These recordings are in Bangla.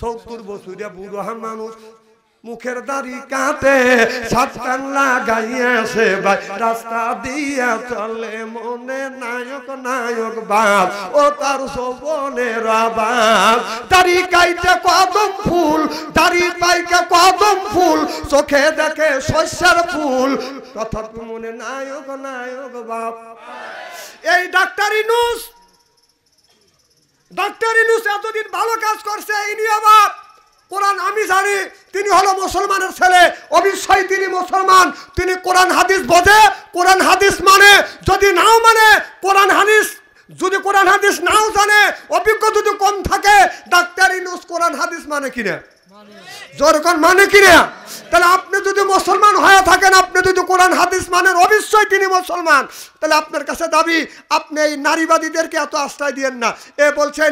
70 বছরিয়া বুড়ো মানুষ মুখের দাড়ি কাটে সাতটান লাগাইয়াছে ভাই রাস্তা দিয়া চলে মনে নায়ক নায়ক বাপ ও তার শোভনের বাপ দাড়ি কাইতে কদম ফুল দাড়ি পাইকে কদম ফুল চোখে দেখে শস্যের ফুল তথাপি মনে নায়ক নায়ক বাপ। এই ডাক্তার ইউনূস এতদিন ভালো কাজ করছে। ইনি আবার কোরআন আমি জানি তিনি হলো মুসলমানের ছেলে, অবশ্যই তিনি মুসলমান, তিনি কোরআন হাদিস বোঝে, কোরআন হাদিস মানে, যদি নাও মানে কোরআন হাদিস, যদি কোরআন হাদিস নাও জানে, অভিজ্ঞ যদি কম থাকে, ডাক্তার ইউনূস কোরআন হাদিস মানে কিনা জোরকন মানে কিনা? তাহলে আপনি যদি মুসলমান হয়ে থাকেন, আপনি যদি কোরআন হাদিস মানেন, অবশ্যই তিনি মুসলমান। তাহলে আপনার কাছে দাবি, আপনি এই নারীবাদীদেরকে এত আশ্রয় দিয়েন না। এ বলছে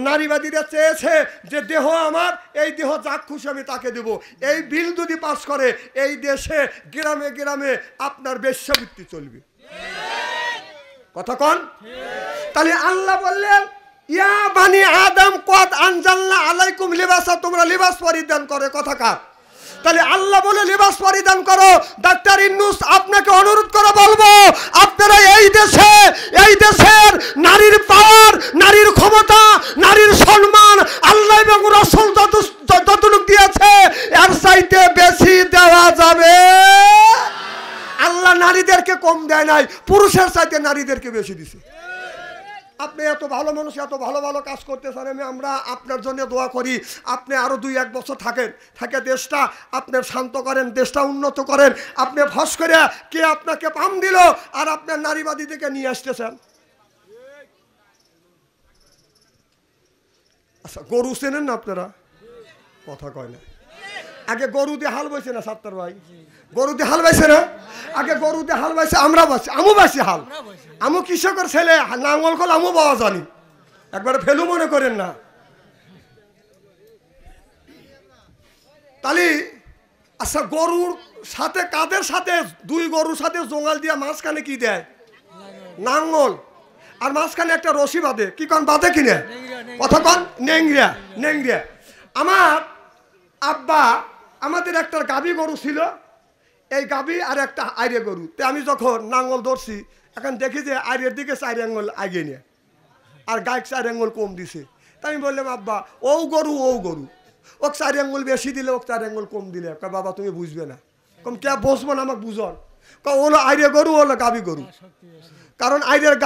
নারীবাদীরা চেয়েছে যে দেহ আমার, এই দেহ যাক খুশি আমি তাকে দেব। এই বিল যদি পাস করে, এই দেশে গ্রামে গ্রামে আপনার বেশ্যাবৃত্তি চলবে। কথা কন? তাহলে আল্লাহ বললেন ইয়া বানি আদম কদ আনজালনা আলাইকুম লিবাসা, তোমরা লিবাস পরিধান করে। কথা কার? তাহলে আল্লাহ বলে লিবাস পরিধান করো। ডাক্তার ইউনূস আপনাকে অনুরোধ করে বলবো, আপনারা এই দেশের নারীর পাওয়ার, নারীর ক্ষমতা, নারীর সম্মান আল্লাহ এবং রাসূল যতটুকু দিয়েছে এর চাইতে বেশি দেওয়া যাবে। আল্লাহ নারীদেরকে কম দেয় নাই, পুরুষের চাইতে নারীদেরকে বেশি দিছে। আপনি এত ভালো মানুষ, এত ভালো ভালো কাজ করতেছেন, আমরা আপনার জন্য দোয়া করি। আপনি আরো 2-1 বছর থাকে দেশটা আপনার শান্ত করেন, দেশটা উন্নত করেন। আপনি ফস করে কে আপনাকে পাম দিল আর আপনার নারীবাদী থেকে নিয়ে আসতেছেন। আচ্ছা, গরু চেনেন না আপনারা? কথা কয় না। আগে গরু দিয়ে হাল বইছে না সাত্তার ভাই? গরু দিয়ে হাল বাইছে না? আগে গরু দিয়ে হাল বাইছে, আমরা বাসি, আমু বাসি হাল। আমু কৃষকের ছেলে, নাঙ্গল কল আমু বাবা জানি, একবারে ফেলু মনে করেন না। তাহলে আচ্ছা, গরুর সাথে কাদের সাথে, 2 গরুর সাথে জোঙাল দিয়া মাঝখানে কি দেয়? নাঙ্গল। আর মাঝখানে একটা রশি বাঁধে, কি কন বাঁধে কিনে? কথা কন? নেংরিয়া। আমার আব্বা, আমাদের একটা গাভী গরু ছিল, এই গাভী আর একটা আইরে গরু। তো আমি যখন নাঙ্গল ধরছি, এখন দেখি যে আইরের দিকে 4 আঙ্গুল আগে নিয়ে আর গায়ে 4 আঙ্গুল কম দিছে। তাই আমি বললাম, আব্বা ও গরু ও 4 আঙ্গুল বেশি দিলে, ও 4 আঙ্গুল কম দিলে। বাবা তুমি বুঝবে না। কম কে বসবো না, আমাকে বুঝন। হলো আইরে গরু, হলো গাভী গরু। কারণ আইরের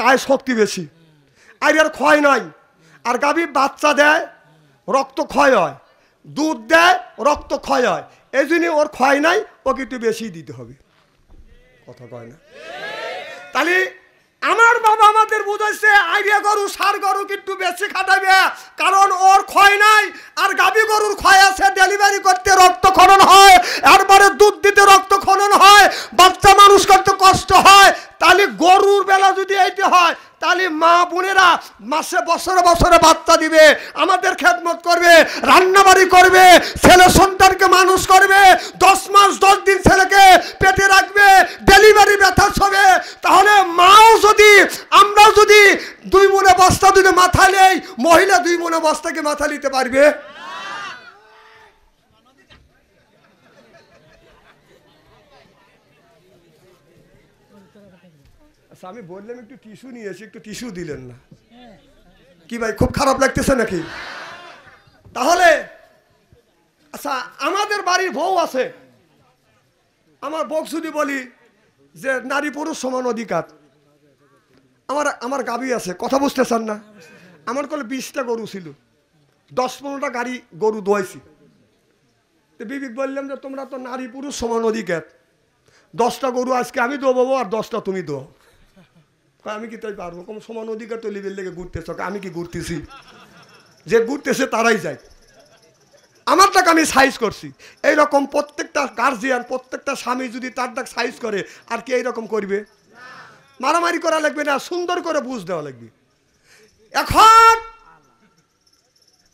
গায়ে শক্তি বেশি, আইরের ক্ষয় নাই। আর গাভী বাচ্চা দেয়, রক্ত ক্ষয় হয়, দুধ দেয়, রক্ত ক্ষয় হয়। এই জন্য ওর ক্ষয় নাই, ওকে একটু বেশি দিতে হবে। কথা কয় না? তাহলে আমার বাবা আমাদের বুঝাইছে আইডিয়া গরু, সার গরু কিন্তু বেশি খাটাবে, কারণ ওর ক্ষয় নাই। আর গাভী গরুর ক্ষয় আছে, ডেলিভারি করতে রক্ত খনন হয়, এরপরে দুধ দিতে রক্ত খনন হয়, বাচ্চা মানুষ করতে কষ্ট হয়। তাহলে গরুর বেলা যদি এইটি হয়, তাহলে মা বোনেরা মাসে বছরে বছরে বাচ্চা দিবে, আমাদের খেদমত করবে, রান্নাবাড়ি করবে, ছেলে সন্তানকে মানুষ করবে, 10 মাস 10 দিন ছেলেকে পেটে রাখবে, ডেলিভারি ব্যথা হবে। তাহলে মাও যদি, আমরাও যদি 2 মনে বস্তা যদি মাথা নেই, মহিলা 2 মনে বস্তাকে মাথা নিতে পারবে? আমি বললাম একটু টিস্যু নিয়ে এসে, একটু টিস্যু দিলেন না। কি ভাই, খুব খারাপ লাগতেছে নাকি? তাহলে আচ্ছা, আমাদের বাড়ির বউ আছে, আমার বউ যদি বলি যে নারী পুরুষ সমান অধিকার, আমার গাভী আছে, কথা বুঝতেছেন না? আমার কোলে 20টা গরু ছিল, 10-15টা গাড়ি গরু দোয়াইছি। তো বিবেক বললাম যে তোমরা তো নারী পুরুষ সমান অধিকার, 10টা গরু আজকে আমি দেবো আর 10টা তুমি দেবো। আমি কি তাই পারবো? কোন সমান অধিকার তো লেভেল লেগে ঘুরতেছ, আমি কি ঘুরতেছি? যে ঘুরতেছে তারাই যায়। আমার টাকা আমি সাইজ করছি। এইরকম প্রত্যেকটা গার্জিয়ান, প্রত্যেকটা স্বামী যদি তার ডাক সাইজ করে, আর কি এইরকম করবে? মারামারি করা লাগবে না, সুন্দর করে বুঝ দেওয়া লাগবে। এখন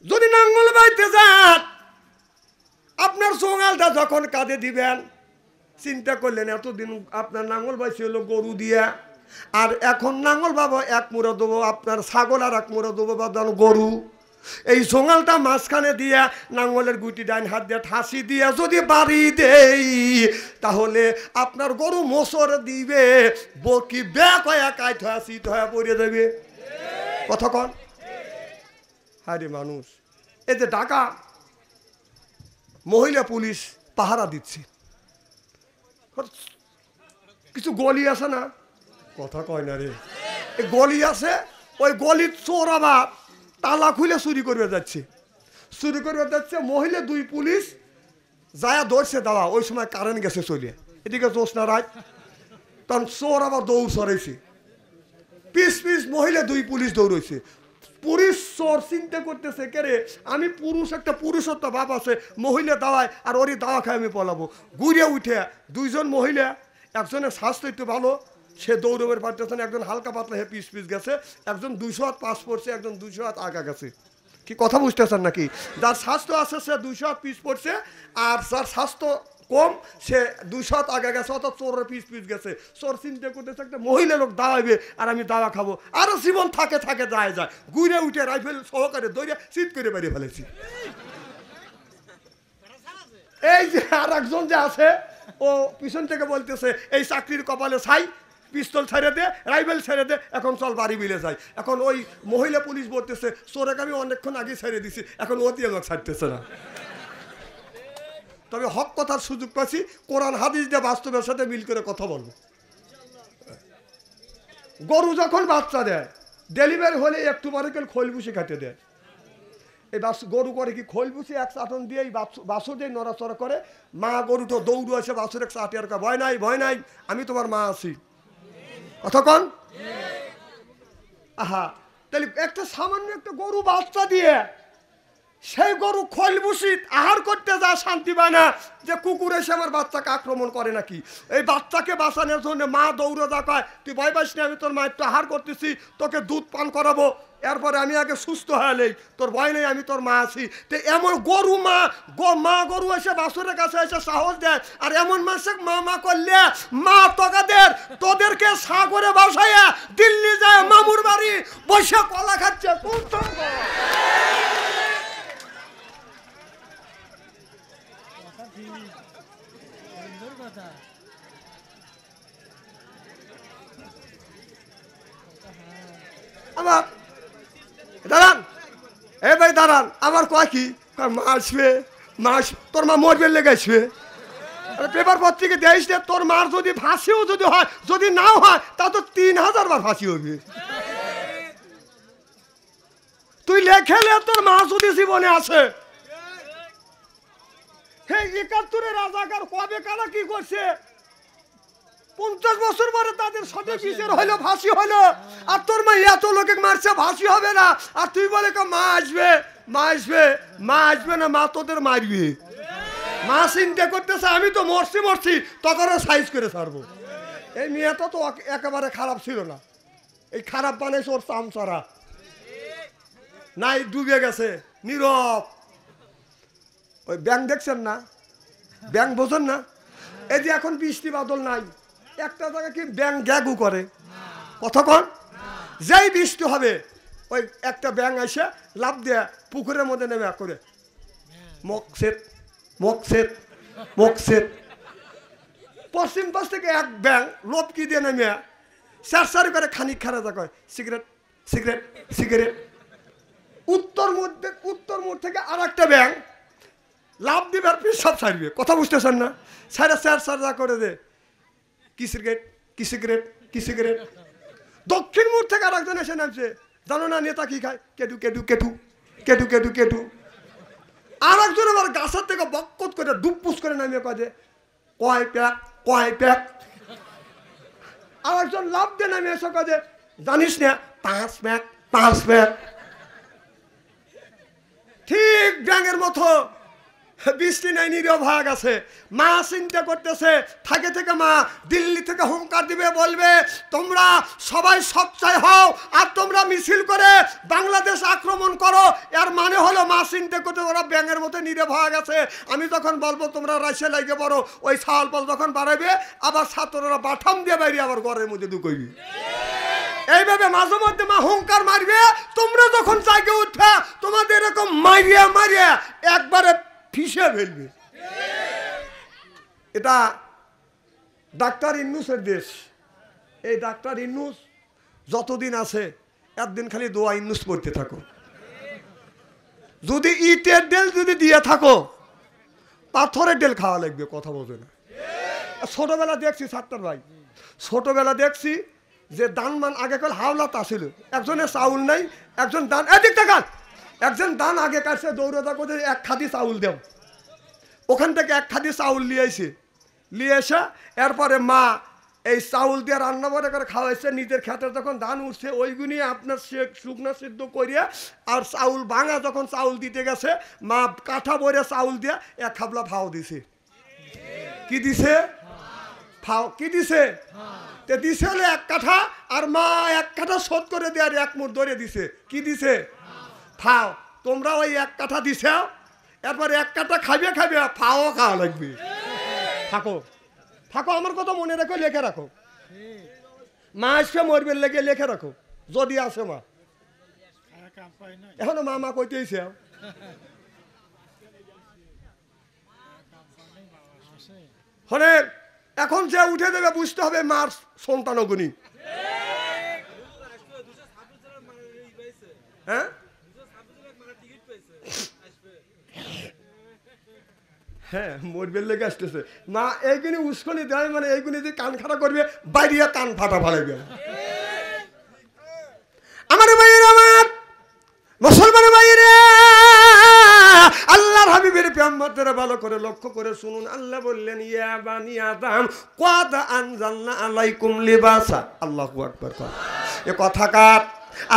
যদি নাঙ্গল বাইতে যান, আপনার জোঙালটা যখন কাঁধে দিবেন, চিন্তা করলেন এতদিন আপনার নাঙ্গল বাইছে হলো গরু দিয়া, আর এখন নাঙ্গল বাবা এক মুড়ো দেবো, আপনার ছাগল আর এক মুড়ো দেবো, বা গরু। এই জোঙালটা মাঝখানে দিয়ে নাঙ্গলের গুটি ডাইন হাত দিয়ে ঠাসি দিয়ে যদি বাড়ি দেই, তাহলে আপনার গরু মোসর দিবে, বকি ব্যাক হয়ে কাইট হয়ে শীত হয়ে পড়ে যাবে। কথা কন। আরে মানুষ, এই যে ঢাকা মহিলা পুলিশ পাহারা দিচ্ছে, কিছু গলি আছে না, কথা কয় না রে, এই গলি আছে, ওই গলির চোর আবার তালা খুলে চুরি করবে যাচ্ছে, চুরি করবে যাচ্ছে, মহিলা দুই পুলিশ যায়া ধরছে দাঁড়া, ওই সময় কারেন্ট গেছে চলে, এদিকে জ্যোৎস্না রাত, তখন চোর আবার দৌড় সরাইছে, পিস পিস মহিলা দুই পুলিশ দৌড়াইছে। পুরুষ চোর চিন্তা করতেছে, কে রে আমি পুরুষ, একটা পুরুষত্ব ভাব আছে, মহিলা দাওয়ায় আর ওরই দাওয়া খাই আমি পলাবো। ঘুরে উঠে দুইজন মহিলা, একজনের স্বাস্থ্য একটু ভালো, সে দৌড়বের পারতেছে না, একজন হালকা পাতলা হয়ে পিস পিস গেছে, একজন 200 হাত পাস পড়ছে, একজন 200 হাত আগা গেছে। কি কথা বুঝতেছেন নাকি? যার স্বাস্থ্য আছে সে 200 হাত পিস পড়ছে, আর যার স্বাস্থ্য কম সে 200 হাত আগা গেছে, অর্থাৎ চোরের পিস পিস গেছে। চোর চিন্তা করতেছে একটা মহিলা লোক দাওয়াইবে আর আমি দাওয়া খাবো, আরো জীবন থাকে থাকে যায় যায়, ঘুরে উঠে রাইফেল সহকারে দৌড়ে চিৎ করে বেরিয়ে ফেলেছি। এই যে আর একজন যে আছে, ও পিছন থেকে বলতেছে এই চাকরির কপালে ছাই, পিস্তল ছেড়ে দে, রাইফেল ছেড়ে দে, এখন চল বাড়ি মিলে যাই। এখন ওই মহিলা পুলিশ বলতেছে চোরেকে আমি অনেকক্ষণ আগে ছেড়ে দিছি, এখন অতি আমাকে ছাড়তেছে না। তবে হক কথার সুযোগ পাচ্ছি, কোরআন হাদিস দিয়ে বাস্তবের সাথে মিল করে কথা বলবো। গরু যখন বাচ্চা দেয়, ডেলিভারি হলে একটু পরে কেউ খোল ভুষি কাটে দেয়। এই গরু করে কি খোল ভুষি এক চাটন দিয়ে বাছুর দিয়ে নড়াচড়া করে, মা গরুটা দৌড় আছে, বাছুর এক চাটে আর ভয় নাই ভয় নাই, আমি তোমার মা আছি। কথা কন। আহা, তাহলে একটা সামান্য একটা গরু বাচ্চা দিয়ে সেই গরু খোল ভুষি আহার করতে যা শান্তি পায় না, যে কুকুর এসে আমার বাচ্চাকে আক্রমণ করে নাকি। এই বাচ্চাকে বাঁচানোর জন্য মা দৌড়ে যা কয়, তুই ভয় পাস না, আমি তোর মায়ের তো আহার করতেছি, তোকে দুধ পান করাবো, এরপরে আমি আগে সুস্থ হয়ে নেই, তোর ভয় নেই, আমি তোর মা আছি। তো এমন গরু মা গরু এসে বাছুরের কাছে এসে সাহস দেয়, আর এমন মানুষ মা করলে মা তোদেরকে সাগরে বাসাইয়া দিল্লি যায় মামুর বাড়ি বসে কলা খাচ্ছে। আমার দাঁড়ান, এ ভাই দাঁড়ান, আমার কয় কি মা আসবে, তোর মা মরবে লেগে আসবে, পেপার পত্রিকা দেখিস না, তোর মার যদি ফাঁসিও যদি হয়, যদি নাও হয়, তা তো 3000 বার ফাঁসি হবে। তুই লেখেলে তোর মা যদি জীবনে আছে। হে 71 রাজাকার কবে কারা কি করছে, 50 বছর পরে তাদের সাথে বিচার হইলো, ফাঁসি হইলো, আর তোর মা এত লোকে মারছে, ফাঁসি হবে না, আর তুই বলে মা আসবে মা আসবে, মা আসবে না, মা তোদের মারবে। মা চিন্তা করতেছে আমি তো মরছি, তখনও সাইজ করে ছাড়বো। এই মেয়েটা তো একেবারে খারাপ ছিল না, এই খারাপ বানাইছে ওর চামচারা, নাই ডুবে গেছে নীরব। ওই ব্যাংক দেখছেন না, ব্যাংক বোঝেন না, এই যে এখন বৃষ্টি বাদল নাই, একটা জায়গায় কি ব্যাংক গ্যাগু করে, কতক্ষণ যেই বৃষ্টি হবে ওই একটা ব্যাংক এসে লাভ দিয়ে পুকুরের মধ্যে নেমে করে মকসেদ মকসেদ মকসেদ। পশ্চিম পাশ থেকে এক ব্যাংক লোপকি দিয়ে নেমে সারি করে খানিক খারা যা কয় সিগারেট সিগারেট সিগারেট। উত্তর মুখ থেকে আর একটা ব্যাংক লাভ দিবে আর সব ছাড়বে, কথা বুঝতেছেন না, সাড়ে যা করে দে কি সিগারেট কি সিগারেট কি সিগারেট। দক্ষিণ মুখ থেকে আর একজন এসে নামছে, জানো না নেতা কি খায়, কেটু কেটু কেটু কেটু কেটু কেটু। আর একজন আবার গাছের থেকে বকত করে ডুবপুস করে নামিয়ে কাজে কয় প্যাক কয় প্যাক। আর একজন লাভ দিয়ে নামিয়ে এসে কাজে জানিস না 5 প্যাক 5 প্যাক। ঠিক ব্যাঙের মতো বৃষ্টি নাই, নিরীহ ভাগ আছে। মা চিন্তা করতেছে, থাকে থেকে মা দিল্লি থেকে হুঙ্কার দিবে, বলবে তোমরা সবাই সচ্চাই হও আর তোমরা মিছিল করে বাংলাদেশ আক্রমণ করো। এর মানে হলো মা চিন্তা করতে ওরা ব্যাঙের মতো নিরীহ ভাগ আছে। আমি যখন বলবো তোমরা রাইসে লাগে পড়ো, ওই ছাল পাল যখন বাড়াবে আবার ছাত্ররা বাঠাম দিয়ে বাইরে আবার ঘরের মধ্যে ঢুকইবি। এইভাবে মাঝে মধ্যে মা হুঙ্কার মারবে, তোমরা যখন জাগে উঠবে তোমাদের এরকম মারিয়া মারিয়া একবারে ফিসে ফেলবে। এটা ডাক্তার ইন্নুসের দেশ। এই ডাক্তার ইন্নুস যতদিন আছে একদিন খালি দোয়া ইন্নুস পড়তে থাকো। যদি ইটের ডেল যদি দিয়ে থাকো পাথরের ডেল খাওয়া লাগবে, কথা বোঝে না। ছোটবেলা দেখছি সাত্তার ভাই, ছোটবেলা দেখছি যে দান মান আগে কাল হাওলাত আসিল, একজনের চাউল নাই, একজন দান এদিক দেখান, একজন দান আগে কাছে দৌড়াদা করে এক খাদি চাউল দেব, ওখান থেকে এক খাদি চাউল নিয়ে এসে এরপরে মা এই চাউল দিয়ে রান্না করে খাওয়াইছে। নিজের খেতে যখন ধান উঠছে ওইগুলি আপনার শুকনো সিদ্ধ করিয়া আর চাউল ভাঙা যখন চাউল দিতে গেছে মা কাঠা বইরে চাউল দিয়ে এক খাবলা ফাও দিছে। কি দিছে? ফাও। কি দিছে? তে দিছে হলে এক কাঠা, আর মা এক কাঠা শোধ করে দেওয়ার এক মুঠ ধরে দিছে। কি দিছে? ফাও। তোমরা ওই এক কাঠা দিছে, এরপরে এক কাঠা খাবে ফাও খাওয়া লাগবে। থাকো থাকো, আমার কথা মনে রাখো, লেখে রাখো। মা আসবে মরবের লেগে লেখে রাখো যদি আসে মা। এখনো মা কইতেইছে। হলে এখন যে উঠে দেবে বুঝতে হবে মার সন্তানগুনি। হ্যাঁ হ্যাঁ, মরবের লেগে আসতেছে মা। এইগুলি উস্কনি দেয় মানে এইগুলি যে কান খাটা করবে বাইরে কান ফাটা ফালাইবে। আমার ভাইয়ের, আমার মুসলমান ভাইয়েরা, আল্লাহর হাবিবের পেয়াম্বরদের ভালো করে লক্ষ্য করে শুনুন। আল্লাহ বললেন ইয়া বানি আদম ক্বাদ আনজালনা আলাইকুম লিবাসা। আল্লাহু আকবার। এ কথা কার?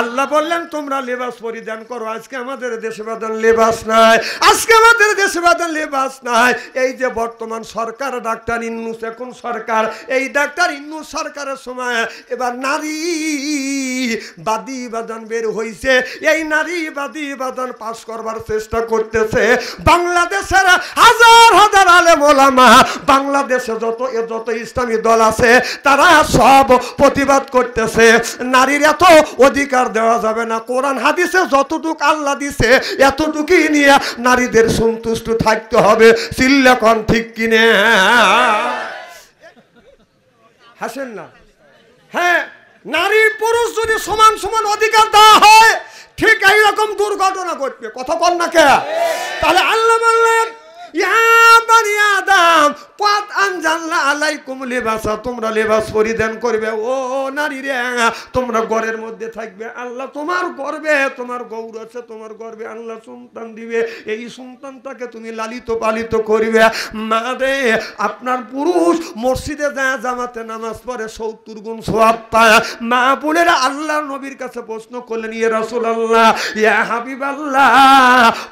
আল্লাহ বললেন তোমরা লেবাস পরিধান করো। আজকে আমাদের দেশে বাঁধান লেবাস নাই, আজকে আমাদের দেশে বাঁধান লেবাস নাই। এই যে বর্তমান সরকার ডাক্তার ইন্নুস এখন সরকার, এই ডাক্তার ইন্নুস সরকারের সময় এবার নারী বাদী বাদান বের হয়েছে। এই নারী বাদী বাদান পাশ করবার চেষ্টা করতেছে বাংলাদেশের হাজার হাজার আলেম ওলামা। বাংলাদেশে যত ইসলামী দল আছে তারা সব প্রতিবাদ করতেছে। নারীর এত অধিকার দেওয়া যাবে না। কোরআন হাদিসে যতটুকু আল্লাহ দিছে এতটুকুই নিয়ে নারীদের সন্তুষ্ট থাকতে হবে। চিল্লাকন ঠিক কিনে হাসেন না? হ্যাঁ, নারী পুরুষ যদি সমান সমান অধিকার দেওয়া হয় ঠিক এইরকম দুর্ঘটনা ঘটবে। কথা বল না কে? তাহলে আল্লাহ বললেন ইয়া বানি আদম ক্বাদ আনজালনা আলাইকুম লিবাসা, তোমরা লেবাস পরিধান করবে। ও নারী রে, তোমরা ঘরের মধ্যে থাকবে। আল্লাহ তোমার গর্বে, তোমার গৌর আছে, তোমার গর্বে আল্লাহ সন্তান দিবে। এই সন্তানটাকে তুমি লালিত পালিত করবে। মা রে, আপনার পুরুষ মসজিদে যায় জামাতে নামাজ পড়ে 70 গুণ সওয়াব পায়। মা বোনেরা আল্লাহর নবীর কাছে প্রশ্ন করলেন ইয়া রাসূলুল্লাহ, ইয়া হাবিবাল্লাহ,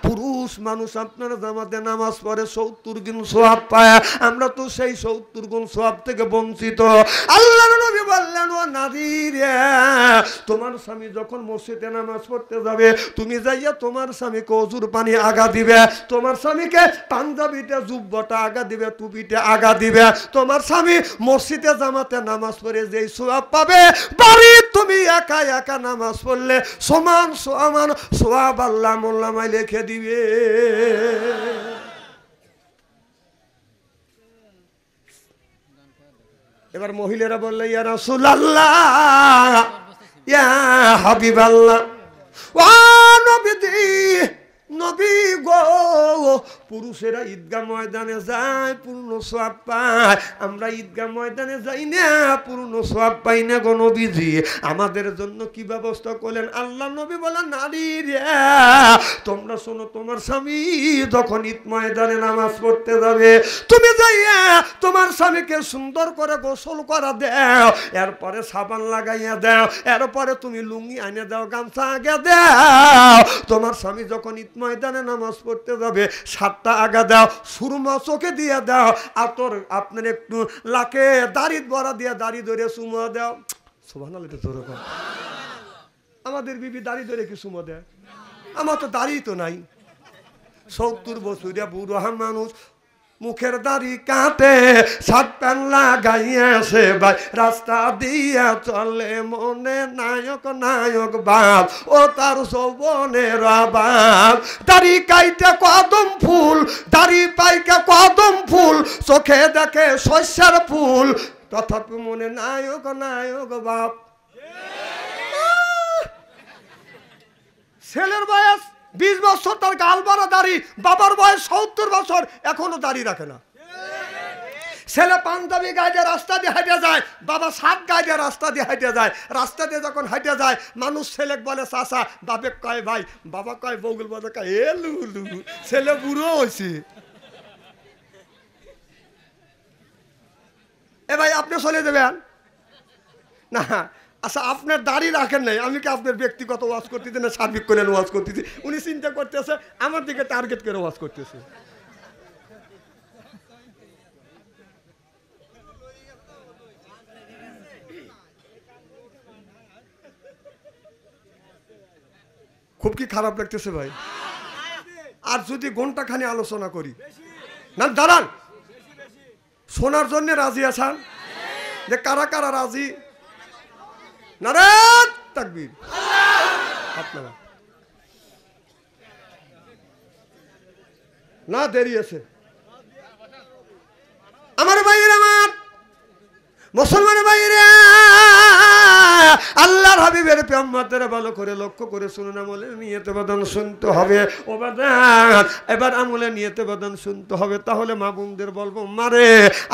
পুরুষ মানুষ আপনার জামাতে নামাজ পড়ে 70 গুণ সওয়াব পায়, আমরা তো সেই 70 গুণ সওয়াব থেকে বঞ্চিত। আল্লাহর নবী বললেন ও নারী রে, তোমার স্বামী যখন মসজিদে নামাজ পড়তে যাবে তুমি যাইয়া তোমার স্বামীকে অজুর পানি আগা দিবে, তোমার স্বামীকে পাঞ্জাবিটা জুব্বটা আগা দিবে, টুপিটা আগা দিবে। তোমার স্বামী মসজিদে জামাতে নামাজ পড়ে যেই সওয়াব পাবে বাড়ি তুমি একা একা নামাজ পড়লে সমান সমান সওয়াব আল্লাহ মোল্লামায় লিখে দিবে। এবার মহিলারা বললে ইয়া রাসূলুল্লাহ, ইয়া হাবিবাল্লাহ, ও নবীজি, নবী গো, পুরুষেরা ঈদগাহ ময়দানে যায় পূর্ণ সওয়াব পায়, আমরা ঈদগাহ ময়দানে যাই না পূর্ণ সওয়াব পাই না গো নবীজি, আমাদের জন্য কি ব্যবস্থা করলেন? আল্লাহ নবী বলেন নারী রে, তোমরা শোনো, তোমার স্বামী যখন ঈদ ময়দানে নামাজ পড়তে যাবে তুমি যাইয়া তোমার স্বামীকে সুন্দর করে গোসল করা দাও, এরপরে সাবান লাগাইয়া দাও, এরপরে তুমি লুঙ্গি আনে দাও, গামছা আগে দাও। তোমার স্বামী যখন ঈদ ময়দানে নামাজ পড়তে যাবে 7 হাতটা আগা দাও, সুরমা চোখে দিয়ে দাও, আর তোর আপনার একটু লাকে দাড়ি বড়া দিয়ে দাড়ি ধরে সুমা দাও। সুবহানাল্লাহ, এটা জোরে কর। আমাদের বিবি দাড়ি ধরে কি সুমা দেয়? আমার তো দাড়ি তো নাই। 70 বছরিয়া বুড়ো মানুষ, মুখের দাড়ি কাটে, শার্ট প্যান্ট লাগাইয়াছে ভাই, রাস্তা দিয়া চলে মনে নায়ক নায়ক বাপ, ও তার যৌবনের বাপ। দাড়ি কাইতে কদম ফুল, দাড়ি পাইকে কদম ফুল, চোখে দেখে শস্যের ফুল, তথাপি মনে নায়ক নায়ক বাপ। ছেলের বয়স 20 বছর, তার গাল বাড়া দাড়ি, বাবার বয়স 70 বছর, এখনো দাড়ি রাখে না। ছেলে পাঞ্জাবি গায়ে রাস্তা দিয়ে হাঁটে যায়, বাবা শার্ট গায়ে রাস্তা দিয়ে হাঁটে যায়। রাস্তা দিয়ে যখন হাঁটে যায়, মানুষ ছেলে বলে চাচা, বাপে কয় ভাই, বাবা কয় বগুল, বাবা কয় এ লুলু, ছেলে বুড়ো হয়েছে। এ ভাই আপনি চলে দেবেন না? আচ্ছা, আপনার দাড়ি রাখেন নাই, আমি কি আপনার ব্যক্তিগত ওয়াজ করতেছি না সার্বিক করে ওয়াজ করতেছি? উনি চিন্তা করতেছে আমার দিকে টার্গেট করে ওয়াজ করতেছে। খুব কি খারাপ লাগতেছে ভাই? আর যদি ঘন্টাখানি আলোচনা করি না, দাঁড়ান, শোনার জন্য রাজি আছেন? যে কারা কারা রাজি? নারে তাকবীর। আপনারা না, দেরি আছে আমার ভাইয়ের, আমার মুসলমান ভাইয়েরা, আল্লাহর হাবিবের প্রেমতের ভালো করে লক্ষ্য করে শুনুন। আমলে নিয়তে বদন শুনতে হবে ও বাদান, এবার আমলে নিয়তে বদন শুনতে হবে। তাহলে মা বোনদের বলবো, মারে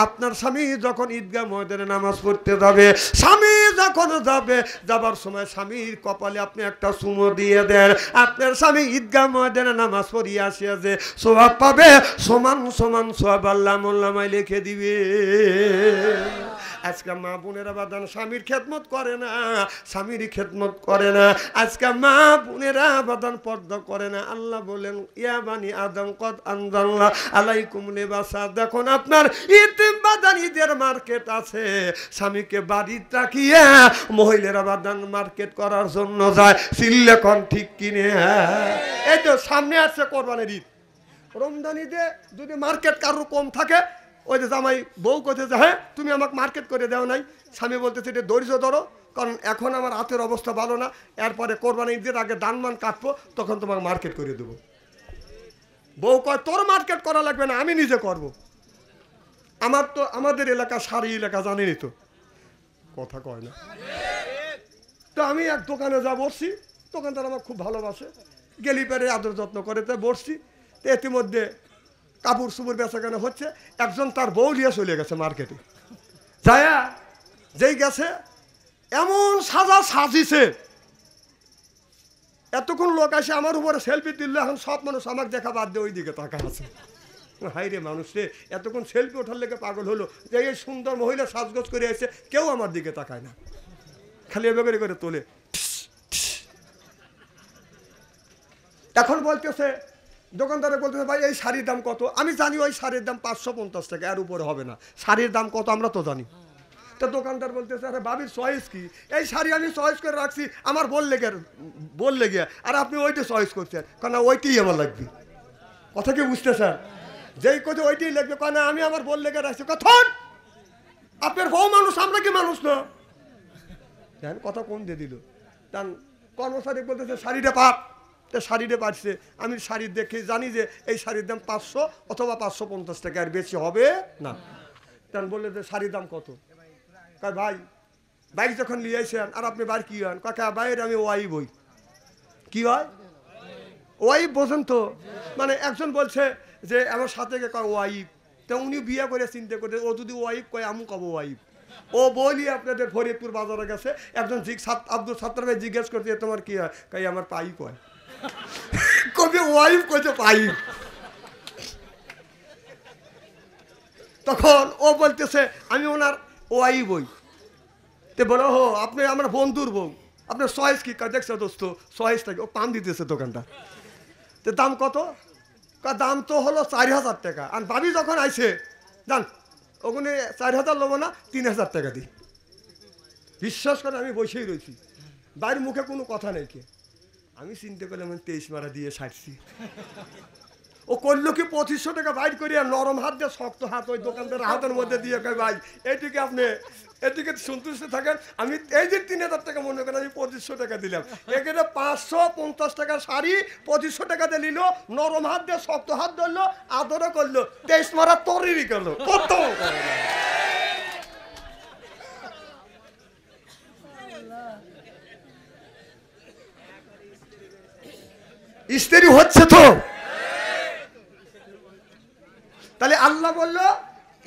আপনার স্বামী যখন ঈদগাহ ময়দানে নামাজ পড়তে যাবে, স্বামী যখন যাবে, যাবার সময় স্বামীর কপালে আপনি একটা চুমো দিয়ে দেন। আপনার স্বামী ঈদগাহ ময়দানে নামাজ পড়িয়ে আসিয়া যে সওয়াব পাবে, সমান সমান সওয়াব আল্লাহ মোল্লামায় লিখে দিবে। আজকে মা বোনেরা বাদান স্বামীর খেদমত করে না, স্বামীর খেদমত করে না। আজকে মা বোনেরা বাদান পর্দা করে না। আল্লাহ বলেন, ইয়া বানি আদম কদ আনজালনা আলাইকুম লিবাসা। দেখুন আপনার ঈদ বাদান, ঈদের মার্কেট আছে, স্বামীকে বাড়ি রাখিয়া মহিলারা বাদান মার্কেট করার জন্য যায়। সিল্লেখন ঠিক কিনে? এই তো সামনে আসছে কোরবানির ঈদ, রমজান ঈদে যদি মার্কেট কারোর কম থাকে, ওই যে জামাই বউ করতেছে, হ্যাঁ তুমি আমাকে মার্কেট করে দেও নাই, স্বামী বলতেছে এটা ধৈর্য ধরো, কারণ এখন আমার হাতের অবস্থা ভালো না, এরপরে কোরবানি ঈদের আগে দানমান কাটবো, তখন তোমাকে মার্কেট করে দেবো। বউ কয় তোর মার্কেট করা লাগবে না, আমি নিজে করব। আমার তো আমাদের এলাকা সারি এলাকা জানেনি তো, কথা কয় না। তো আমি এক দোকানে যা বসছি, দোকানদার আমার খুব ভালোবাসে, গেলি পেরে আদর যত্ন করে, তো বসছি। তো ইতিমধ্যে কাপড় চুপড় বেচা কেনা হচ্ছে, একজন তার বউ নিয়ে চলে গেছে মার্কেটে। যায়া যেই গেছে, এমন সাজা সাজিছে, এতক্ষণ লোক আসে আমার উপরে সেলফি তুললে, এখন সব মানুষ আমাকে দেখা বাদ দিয়ে ওই দিকে তাকা আছে। হাই রে মানুষ রে, এতক্ষণ সেলফি ওঠার লেগে পাগল হলো যে এই সুন্দর মহিলা সাজগোজ করে এসে কেউ আমার দিকে তাকায় না, খালি এভাবে করে তোলে। এখন বলতেছে, দোকানদারে বলতেছে, ভাই এই শাড়ির দাম কত? আমি জানি ওই শাড়ির দাম 550 টাকা, এর উপরে হবে না। শাড়ির দাম কত আমরা তো জানি। তো দোকানদার বলতেছে, আরে বাবির চয়েস কি? এই শাড়ি আমি চয়েস করে রাখছি, আমার বললে গিয়ে, আর আপনি ওইটা চয়েস করছেন, কারণ ওইটাই আমার লাগবে। কথা কি বুঝতেছেন? যেই কথা ওইটাই লাগবে, কারণ আমি আমার বললে গিয়ে রাখছি। কথন আপনার বউ মানুষ, আমরা কি মানুষ না? দেখেন কথা কম দিয়ে দিল। কারণ কর্মচারী বলতেছে শাড়িটা পাপ, শাড়িটা পাচ্ছে। আমি শাড়ি দেখে জানি যে এই শাড়ির দাম 500 অথবা 550 টাকা, আর বেশি হবে না। তখন বললে যে শাড়ির দাম কত? কয় ভাই বাইক যখন নিয়ে আসেন, আর আপনি বাইর কি হন? কাকা বাইরে আমি ওয়াই বই। কি হয়? ওয়াইফ বোঝেন তো? মানে একজন বলছে যে আমার সাথে কয় ওয়াইফ, তো উনি বিয়ে করে চিন্তা করে, ও যদি ওয়াইফ কয় আমি কব ওয়াইফ। ও বলি আপনাদের ফরিদপুর বাজারে গেছে, একজন আব্দুল সাত্তার ভাই জিজ্ঞেস করছে তোমার কি হয়? কয় আমার পাইপ হয়। কবি ওয়াইফ কইছে পাইপ। তখন ও বলতেছে আমি ওনার ওয়াইফ বই। তো বলো হো আপনি আমার বন্ধুর বউ, আপনার চয়েস কি? দেখছো দোস্ত চয়েসটা কি? ও পান দিতেছে দোকানটা। তো দাম কত? দাম তো হলো 4,000 টাকা। আর ভাবি যখন আইছে জান ওখানে 4,000 নেবো না, 3,000 টাকা দিই। বিশ্বাস করে আমি বসেই রয়েছি, বাইরের মুখে কোনো কথা নেই। কে আমি চিন্তা করলাম 23 মারা দিয়ে ছাড়ছি। ও করলো কি 2500 টাকা বাইর করিয়া নরম হাত দিয়ে শক্ত হাত ওই দোকানদারের হাতের মধ্যে দিয়ে কয় ভাই এইটিকে আপনি এদিকে সন্তুষ্ট থাকেন, আমি এই যে 3,000 টাকা মনে করেন আমি 2500 টাকা দিলাম। এখানে 550 টাকা শাড়ি 2500 টাকাতে নিল, নরম হাত দিয়ে শক্ত হাত ধরলো, আদরও করলো, 23 মারা তরিরি করলো। কত স্ত্রী হচ্ছে তো। তাহলে আল্লাহ বলল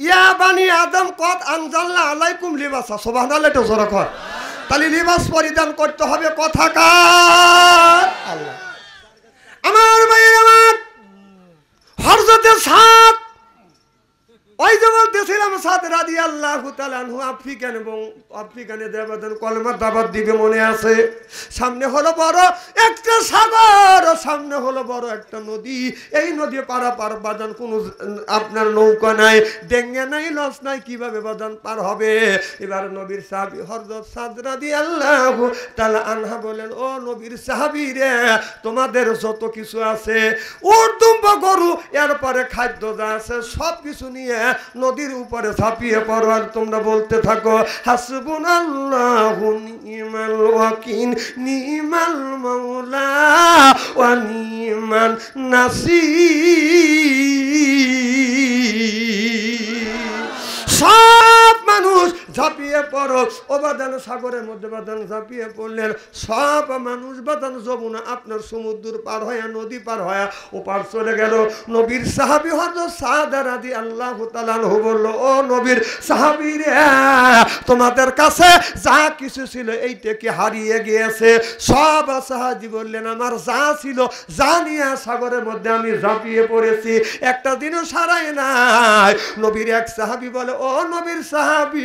ইয়া বানি আদম কদ আনজালনা আলাইকুম লিবাসা, সুবহানাল্লাহ, এটা জোরে কর। তাহলে লিবাস পরিধান করতে হবে কথা কার? আল্লাহ। আমার ভাইয়ের আমার হযরতে সাদ, ওই যে বলতেছিলাম সাদ রাদিয়াল্লাহু তাআলা আনহু আফ্রিকানে দেবাদন কলমার দাওয়াত দিবে, মনে আছে? সামনে হলো বড় একটা সাগর, সামনে হলো বড় একটা নদী। এই নদী পারাপার বাদান কোনো আপনার নৌকা নাই, ডেঙ্গে নাই, লঞ্চ নাই, কিভাবে বাদান পার হবে? এবার নবীর সাহাবী হযরত সাদ রাদিয়াল্লাহু তাআলা আনহা বলেন, ও নবীর সাহাবী রে, তোমাদের যত কিছু আছে উট দুম্ব গরু এরপরে খাদ্য যা আছে সব কিছু নিয়ে নদীর উপরে ঝাঁপিয়ে পড়ো, আর তোমরা বলতে থাকো হাসবুনাল্লাহু নি'মাল ওয়াকিল নি'মাল মাওলা ওয়া নি'মান নাসির। সব মানুষ ঝাঁপিয়ে পড়ো। ও বাদান সাগরের মধ্যে বাদান ঝাঁপিয়ে পড়লেন। সব মানুষ বাদান যমুনা আপনার সমুদ্র পার হয়ে নদী পার হয়ে ও পার চলে গেল। নবীর সাহাবী হযরত সাদ রাদিয়াল্লাহু তাআলা আনহু বলল, ও নবীর সাহাবী রে, তোমাদের কাছে যা কিছু ছিল এইটা কি হারিয়ে গিয়েছে? সব সাহাবী বললেন, আমার যা ছিল যা নিয়ে সাগরের মধ্যে আমি ঝাঁপিয়ে পড়েছি একটা দিনও সারাই নাই। নবীর এক সাহাবী বলে, ও নবীর সাহাবী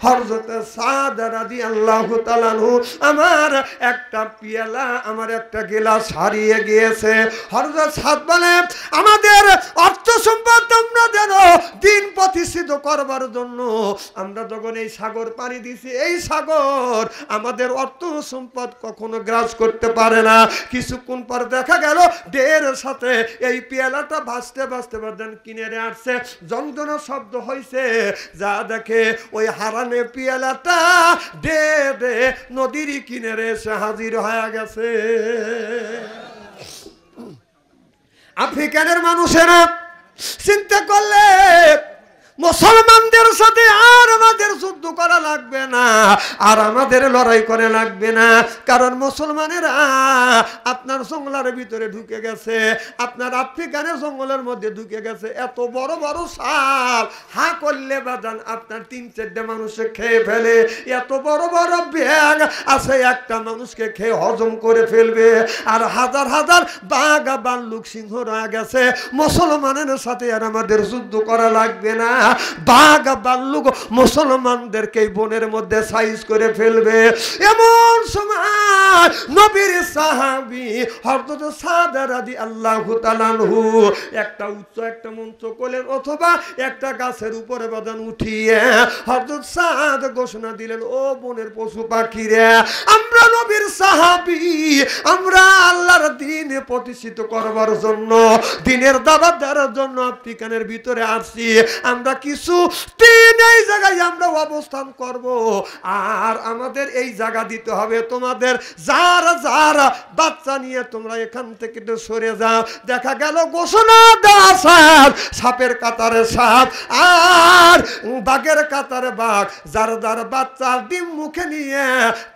হযরত সাদ রাদিয়াল্লাহু তাআলা আনহু, আমার একটা পেয়ালা, আমার একটা গ্লাস হারিয়ে গিয়েছে। হযরত সাদ বলে, আমাদের অর্থ সম্পদ তোমরা দেন দিন প্রতিষ্ঠিত করবার জন্য আমরা যখন এই সাগর পাড়ি দিছি, এই সাগর আমাদের অর্থ সম্পদ কখনো গ্রাস করতে পারে না। কিছুক্ষণ পর দেখা গেল ঢের সাথে এই পেয়ালাটা ভাসতে ভাসতে বাদান কিনারে আসছে, যন্ত্রণা শব্দ হয়েছে, যা দেখে ওই হারানে পেয়ালাটা দে দে নদীর কিনারে এসে হাজির হয়ে গেছে। আফ্রিকানের মানুষেরা চিন্তা করলে মুসলমানদের সাথে আর আমাদের যুদ্ধ করা লাগবে না, আর আমাদের লড়াই করে লাগবে না, কারণ মুসলমানেরা আপনার জঙ্গলের ভিতরে ঢুকে গেছে, আপনার আফ্রিকানের জঙ্গলের মধ্যে ঢুকে গেছে। এত বড় বড় সাপ হা করলে বাদান আপনার 3-4টা মানুষকে খেয়ে ফেলে। এত বড় বড় ব্যাগ আছে একটা মানুষকে খেয়ে হজম করে ফেলবে। আর হাজার হাজার বাঘ ভাল্লুক সিংহ রয়ে গেছে। মুসলমানের সাথে আর আমাদের যুদ্ধ করা লাগবে না। বাঘ ভাল্লুক মুসলমানদেরকে বনের মধ্যে সাইজ করে ফেলবে। এমন সময় নবীর সাহাবী হযরত সাদ রাদিয়াল্লাহু তাআলা আনহু একটা উচ্চ একটা মঞ্চ করলেন অথবা একটা গাছের উপরে বাদান উঠিয়ে হযরত সাদ ঘোষণা দিলেন, ও বনের পশু পাখিরা, আমরা নবীর সাহাবী, আমরা আল্লাহর দ্বীন প্রতিষ্ঠিত করবার জন্য, দ্বীনের দাওয়াত দেওয়ার জন্য আফ্রিকানের ভিতরে আসছি। আমরা কিছু দিন এই জায়গায় আমরা অবস্থান করব, আর আমাদের এই জায়গা দিতে হবে তোমাদের। যারা যারা বাচ্চা নিয়ে তোমরা এখান থেকে একটু সরে যাও। দেখা গেল ঘোষণা দেওয়া সাপ, সাপের কাতারে সাপ আর বাঘের কাতারে বাঘ। যার যার বাচ্চা ডিম মুখে নিয়ে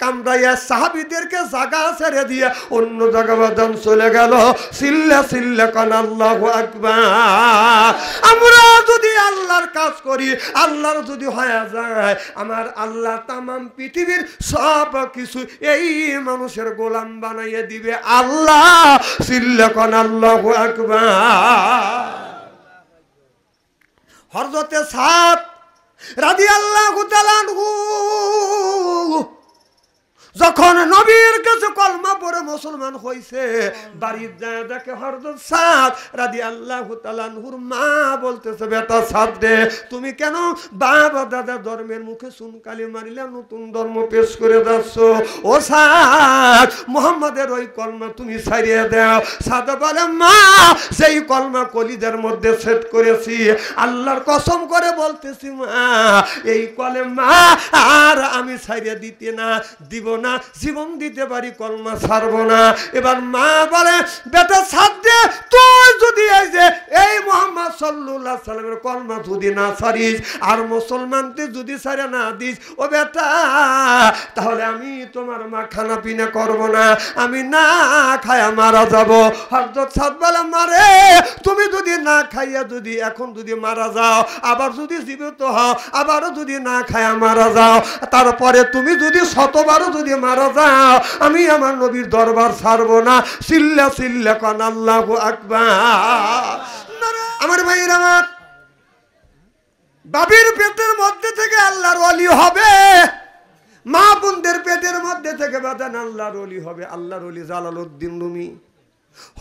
কামড়াইয়া সাহাবীদেরকে জায়গা ছেড়ে দিয়ে অন্য জায়গা বাদান চলে গেল। সিল্লা সিল্লা কান আল্লাহু আকবার। আমরা যদি আল্লাহর কাজ করি, আল্লাহর যদি হয়ে যায়, আমার আল্লাহ তামাম পৃথিবীর সব কিছু এই মানুষের গোলাম বানাইয়ে দিবে। আল্লাহ সিল্লা কান আল্লাহু আকবার। হযরতে সাদ রাদিয়াল্লাহু তাআলা আনহু যখন নবীর কাছে কলমা পড়ে মুসলমান হইছে, বাড়ির যায় দেখে হযরত সাদ রাদিয়াল্লাহু তাআলা আনহুর মা বলতেছে, বেটা সাদ রে, তুমি কেন বাবা দাদা ধর্মের মুখে সুনকালি মারিলে নতুন ধর্ম পেশ করে যাচ্ছ? ও সাদ, মুহাম্মাদের ওই কলমা তুমি ছাড়িয়ে দাও। সাদ বলে, মা, সেই কলমা কলিদের মধ্যে সেট করেছি, আল্লাহর কসম করে বলতেছি মা, এই কলমা আর আমি ছাড়িয়ে দিতে না দিব না, জীবন দিতে পারি, কলমা ছাড়বো না। এবার মা বলে, বেটা সাদ দে, তুই যদি এই মুহাম্মদ সাল্লাল্লাহু আলাইহি সাল্লামের কলমা যদি না ছাড়িস আর মুসলমানকে যদি ছাড়া না দিস, ও বেটা, তাহলে আমি তোমার মা খানা পিনা করবো না, আমি না খায়া মারা যাব। হযরত সাদ বলে, মারে, তুমি যদি না খাইয়া যদি এখন যদি মারা যাও, আবার যদি জীবিত হও, আবারও যদি না খায়া মারা যাও, তারপরে তুমি যদি শতবারও যদি মারা যাও, আমি আমার নবীর দরবার ছাড়বো না। সিল্লা সিল্লা কান আল্লাহু আকবার। আমার ভাইয়ের, আমার বাবির পেটের মধ্যে থেকে আল্লাহর ওলি হবে, মা বোনদের পেটের মধ্যে থেকে বাদান আল্লাহর ওলি হবে। আল্লাহর ওলি জালালউদ্দিন রুমি,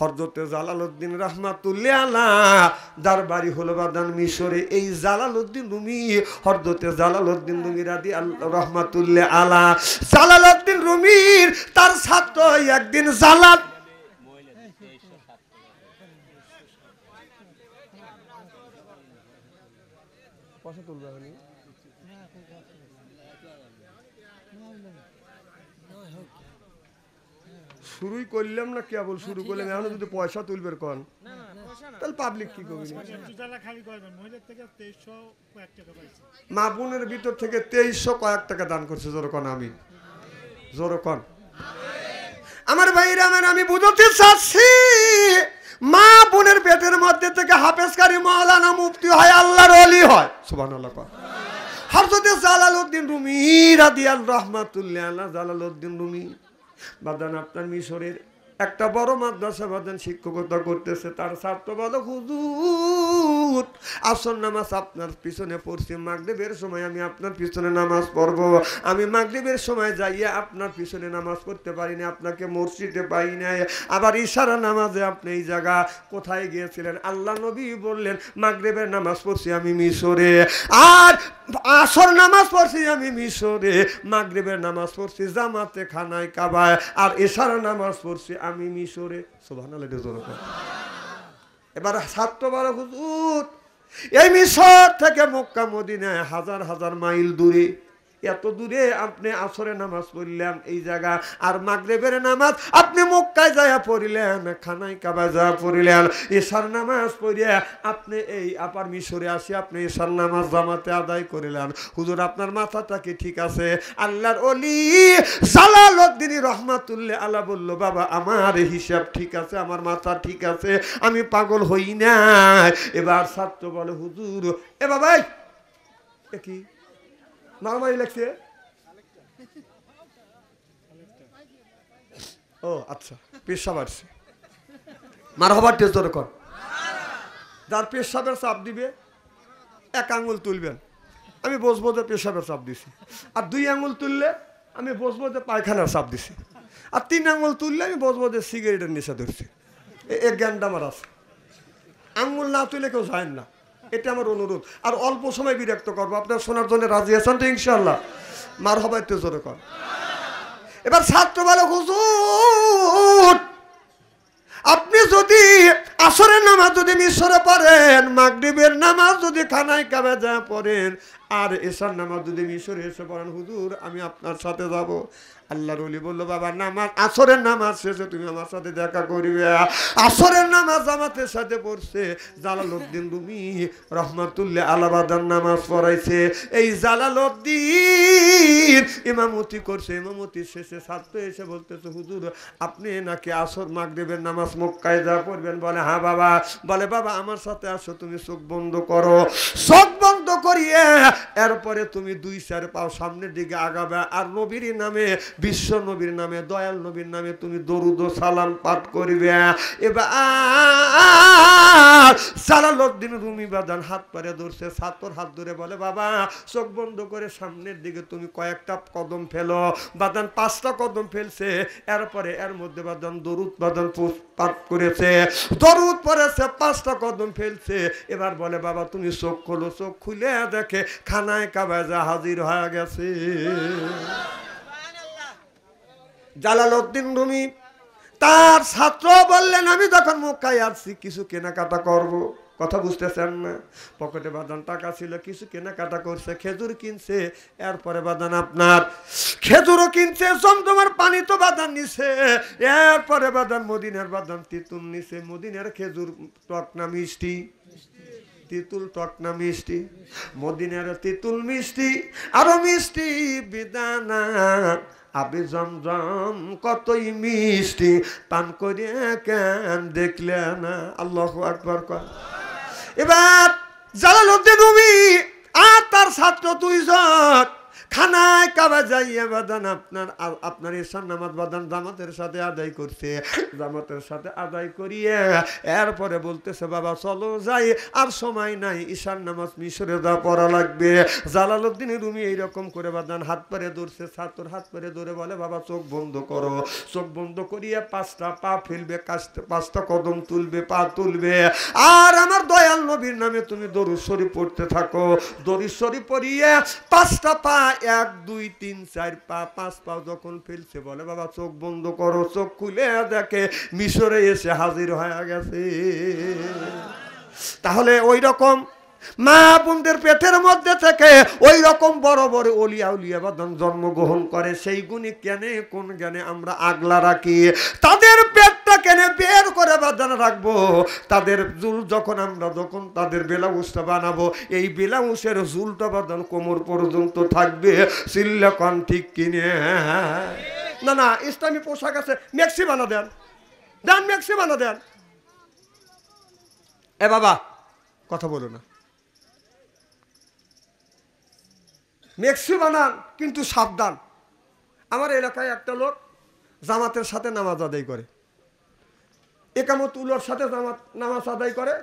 হযরতে জালালউদ্দিন রাহমাতুল্লাহ আলাইহি, যার বাড়ি হলো বাদান মিশরে। এই জালালউদ্দিন রুমি, হযরতে জালালউদ্দিন রুমি রাদিয়াল্লাহু রাহমাতুল্লাহ আলাইহি, জালালউদ্দিন রুমির তার ছাত্র একদিন জালাল শুরুই করলাম না, কেবল শুরু করলাম, এখন যদি পয়সা তুলবের কন তাহলে পাবলিক কি করবে? মা বোনের ভিতর থেকে 2300 কয়েক টাকা দান করছে। জোর কন আমি, জোর কন। আমার ভাইরা, আমি বুঝতে চাচ্ছি, মা বোনের পেটের মধ্যে থেকে হাফেজকারী মাওলানা মুফতি হয়, আল্লাহর ওলি হয়। সুবহানাল্লাহ। হযরতে জালালউদ্দিন রুমি রাদিয়াল্লাহু রাহমাতুল্লাহ আলাইহি, জালালউদ্দিন রুমি বাদান আপনার মিশরের একটা বড় মাদ্রাসা বাদান শিক্ষকতা করতেছে। তার ছাত্র বলে, হুজুর, আসর নামাজ আপনার পিছনে পড়ছি, মাগরিবের সময় আমি আপনার পিছনে নামাজ পড়বো, আমি মাগরিবের সময় যাইয়া আপনার পিছনে নামাজ পড়তে পারি না, আপনাকে মসজিদে পাই নাই। আবার ইশারা নামাজে আপনি এই জায়গা কোথায় গিয়েছিলেন? আল্লাহ নবী বললেন, মাগরিবের নামাজ পড়ছি আমি মিশরে, আর আসর নামাজ পড়ছি আমি মিশরে, মাগরিবের নামাজ পড়ছি জামাতে খানায় কাবায়, আর ইশারা নামাজ পড়ছি আমি মিশরে। সুবহানাল্লাহ। এবার ছাত্র বড়, হুজুর, এই মিশর থেকে মক্কা মদিনায় হাজার হাজার মাইল দূরে, এত দূরে আপনি আসরে নামাজ পড়লেন এই জায়গা, আর মাগরিবের নামাজ আপনি মক্কায় যায়া পড়িলেন, খানায় কাবায় যায়া পড়িলেন, ইশার নামাজ পড়িয়া আপনি এই আপার মিশরে আসি আপনি ইশার নামাজ জামাতে আদায় করিলেন। হুজুর, আপনার মাথাটা কি ঠিক আছে? আল্লাহর ওলি জালালউদ্দিন রাহমাতুল্লাহ আলাইহি বলল, বাবা, আমার হিসাব ঠিক আছে, আমার মাথা ঠিক আছে, আমি পাগল হই না। এবার ছাত্র বলে, হুজুর, এ বাবা, এ কি মারামারি লাগছে? ও আচ্ছা, পেশাব আসছে, মারহাবা টেস্ট কর। যার পেশাবের চাপ দিবে এক আঙুল তুলবেন, আমি বসবো যে পেশাবের চাপ দিছি, আর 2 আঙুল তুললে আমি বসবো যে পায়খানার চাপ দিছি, আর 3 আঙুল তুললে আমি বসবো যে সিগারেটের নেশা ধরছি। এক জ্ঞানটা আমার আছে। আঙুল না তুলে কেউ যায় না, এটা আমার অনুরোধ। আর অল্প সময় বিরক্ত করবো, আপনার শোনার জন্য রাজি আছেন তো? ইনশাল্লাহ। মারহাবা একটু জোরে কর। এবার ছাত্র বলে, হুজুর, আপনি যদি আসরের নামাজ যদি মিশরে পড়েন, মাগরিবের নামাজ যদি খানায় কাবায় যা পড়েন, আর এশার নামাজ যদি মিশরে এসে পড়েন, হুজুর, আমি আপনার সাথে যাব। আল্লাহর ওলি বলল, বাবা, নামাজ আসরের নামাজ শেষে তুমি আমার সাথে দেখা করিবে। আসরের নামাজ জামাতের সাথে পড়ছে জালালউদ্দিন রুমি রাহমাতুল্লাহ আলাইহি, বাদান নামাজ পড়াইছে। এই জালালউদ্দিন ইমামতি করছে, ইমামতি শেষে ছাত্র এসে বলতেছে, হুজুর, আপনি নাকি আসর মাগরিবের নামাজ মক্কায় যা পড়বেন? বলে, হ্যাঁ বাবা। বলে, বাবা, আমার সাথে আসো, তুমি চোখ বন্ধ করো। চোখ বন্ধ বন্ধ করিয়ে এরপরে তুমি 2-4 পাও সামনের দিকে আগাবে আর নবীর নামে, বিশ্ব নবীর নামে, দয়াল নবীর নামে তুমি দরুদ ও সালাম পাঠ করবে। এবার জালালউদ্দিন রুমি বাদান হাত পারে ধরছে, ছাত্র হাত ধরে বলে বাবা চোখ বন্ধ করে সামনের দিকে তুমি কয়েকটা কদম ফেলো। বাদান 5টা কদম ফেলছে, এরপরে এর মধ্যে বাদান দরুদ বাদান পাঠ করেছে, দরুদ পড়েছে, 5টা কদম ফেলছে। এবার বলে বাবা তুমি চোখ খোলো, চোখ খুলে দেখে খানায় কাবায় হাজির হয়ে গেছে। জালালউদ্দিন রুমি তার ছাত্র বললেন আমি যখন মক্কায় আসছি কিছু কেনাকাটা করব। কথা বুঝতেছেন না? পকেটে বাদান টাকা ছিল, কিছু কেনাকাটা করছে, খেজুর কিনছে, এরপরে বাদান আপনার খেজুরও কিনছে, জমজমের পানি তো বাদান নিছে, এরপরে বাদান মদিনার বাদান তিতুল নিছে। মদিনার খেজুর টক না মিষ্টি? তিতুল টক না মিষ্টি? মদিনার তিতুল মিষ্টি, আরো মিষ্টি বিদানা আবে জমজম কতই মিষ্টি, পান করে কেন দেখলে না? আল্লাহু আকবার কর। এবার জালালউদ্দিন রুমি আর তার ছাত্র 2 জন খানায় কাবা যাইয়া বাদান আপনার ঈশার নামাজ বাদান জামাতের সাথে আদায় করছে। জামাতের সাথে আদায় করিয়ে এরপরে বলতেছে বাবা চলো যাই, আর সময় নাই, ঈশার নামাজ মিশরে যা পড়া লাগবে। জালালউদ্দিন রুমি এইরকম করে বাদান হাত পারে ধরছে, ছাত্র হাত পারে ধরে বলে বাবা চোখ বন্ধ করো। চোখ বন্ধ করিয়ে 5টা পা ফেলবে, 5টা কদম তুলবে, পা তুলবে, আর আমার দয়াল নবীর নামে তুমি দরুদ শরীফ পড়তে থাকো। দরুদ শরীফ পড়িয়ে 5টা পা 1 2 3 4 পা 5 পা যখন ফেলছে বলে বাবা চোখ বন্ধ করো। চোখ খুলে দেখে মিশরে এসে হাজির হয়ে গেছে। তাহলে ওই রকম মা বোনদের পেটের মধ্যে থেকে ওই রকম বড় বড় ওলিয়া উলিয়া বাদান জন্মগ্রহণ করে, সেই গুণী কেনে কোন জ্ঞানে আমরা আগলা রাখি? তাদের পেটটা কেনে বের করে বাদান রাখবো? তাদের জুল যখন তাদের ব্লাউজটা বানাবো, এই ব্লাউজের জুলটা বাদান কোমর পর্যন্ত থাকবে। সিল্লাকন ঠিক কিনে? না না, ইসলামী পোশাক আছে, মেক্সি বানা দেন, দেন মেক্সি বানা দেন। এ বাবা কথা বলো না, মেক্সি বানান কিন্তু সাবধান। আমার এলাকায় একটা লোক জামাতের সাথে নামাজ আদায় করে, একামত উলোর সাথে নামাজ আদায় করে।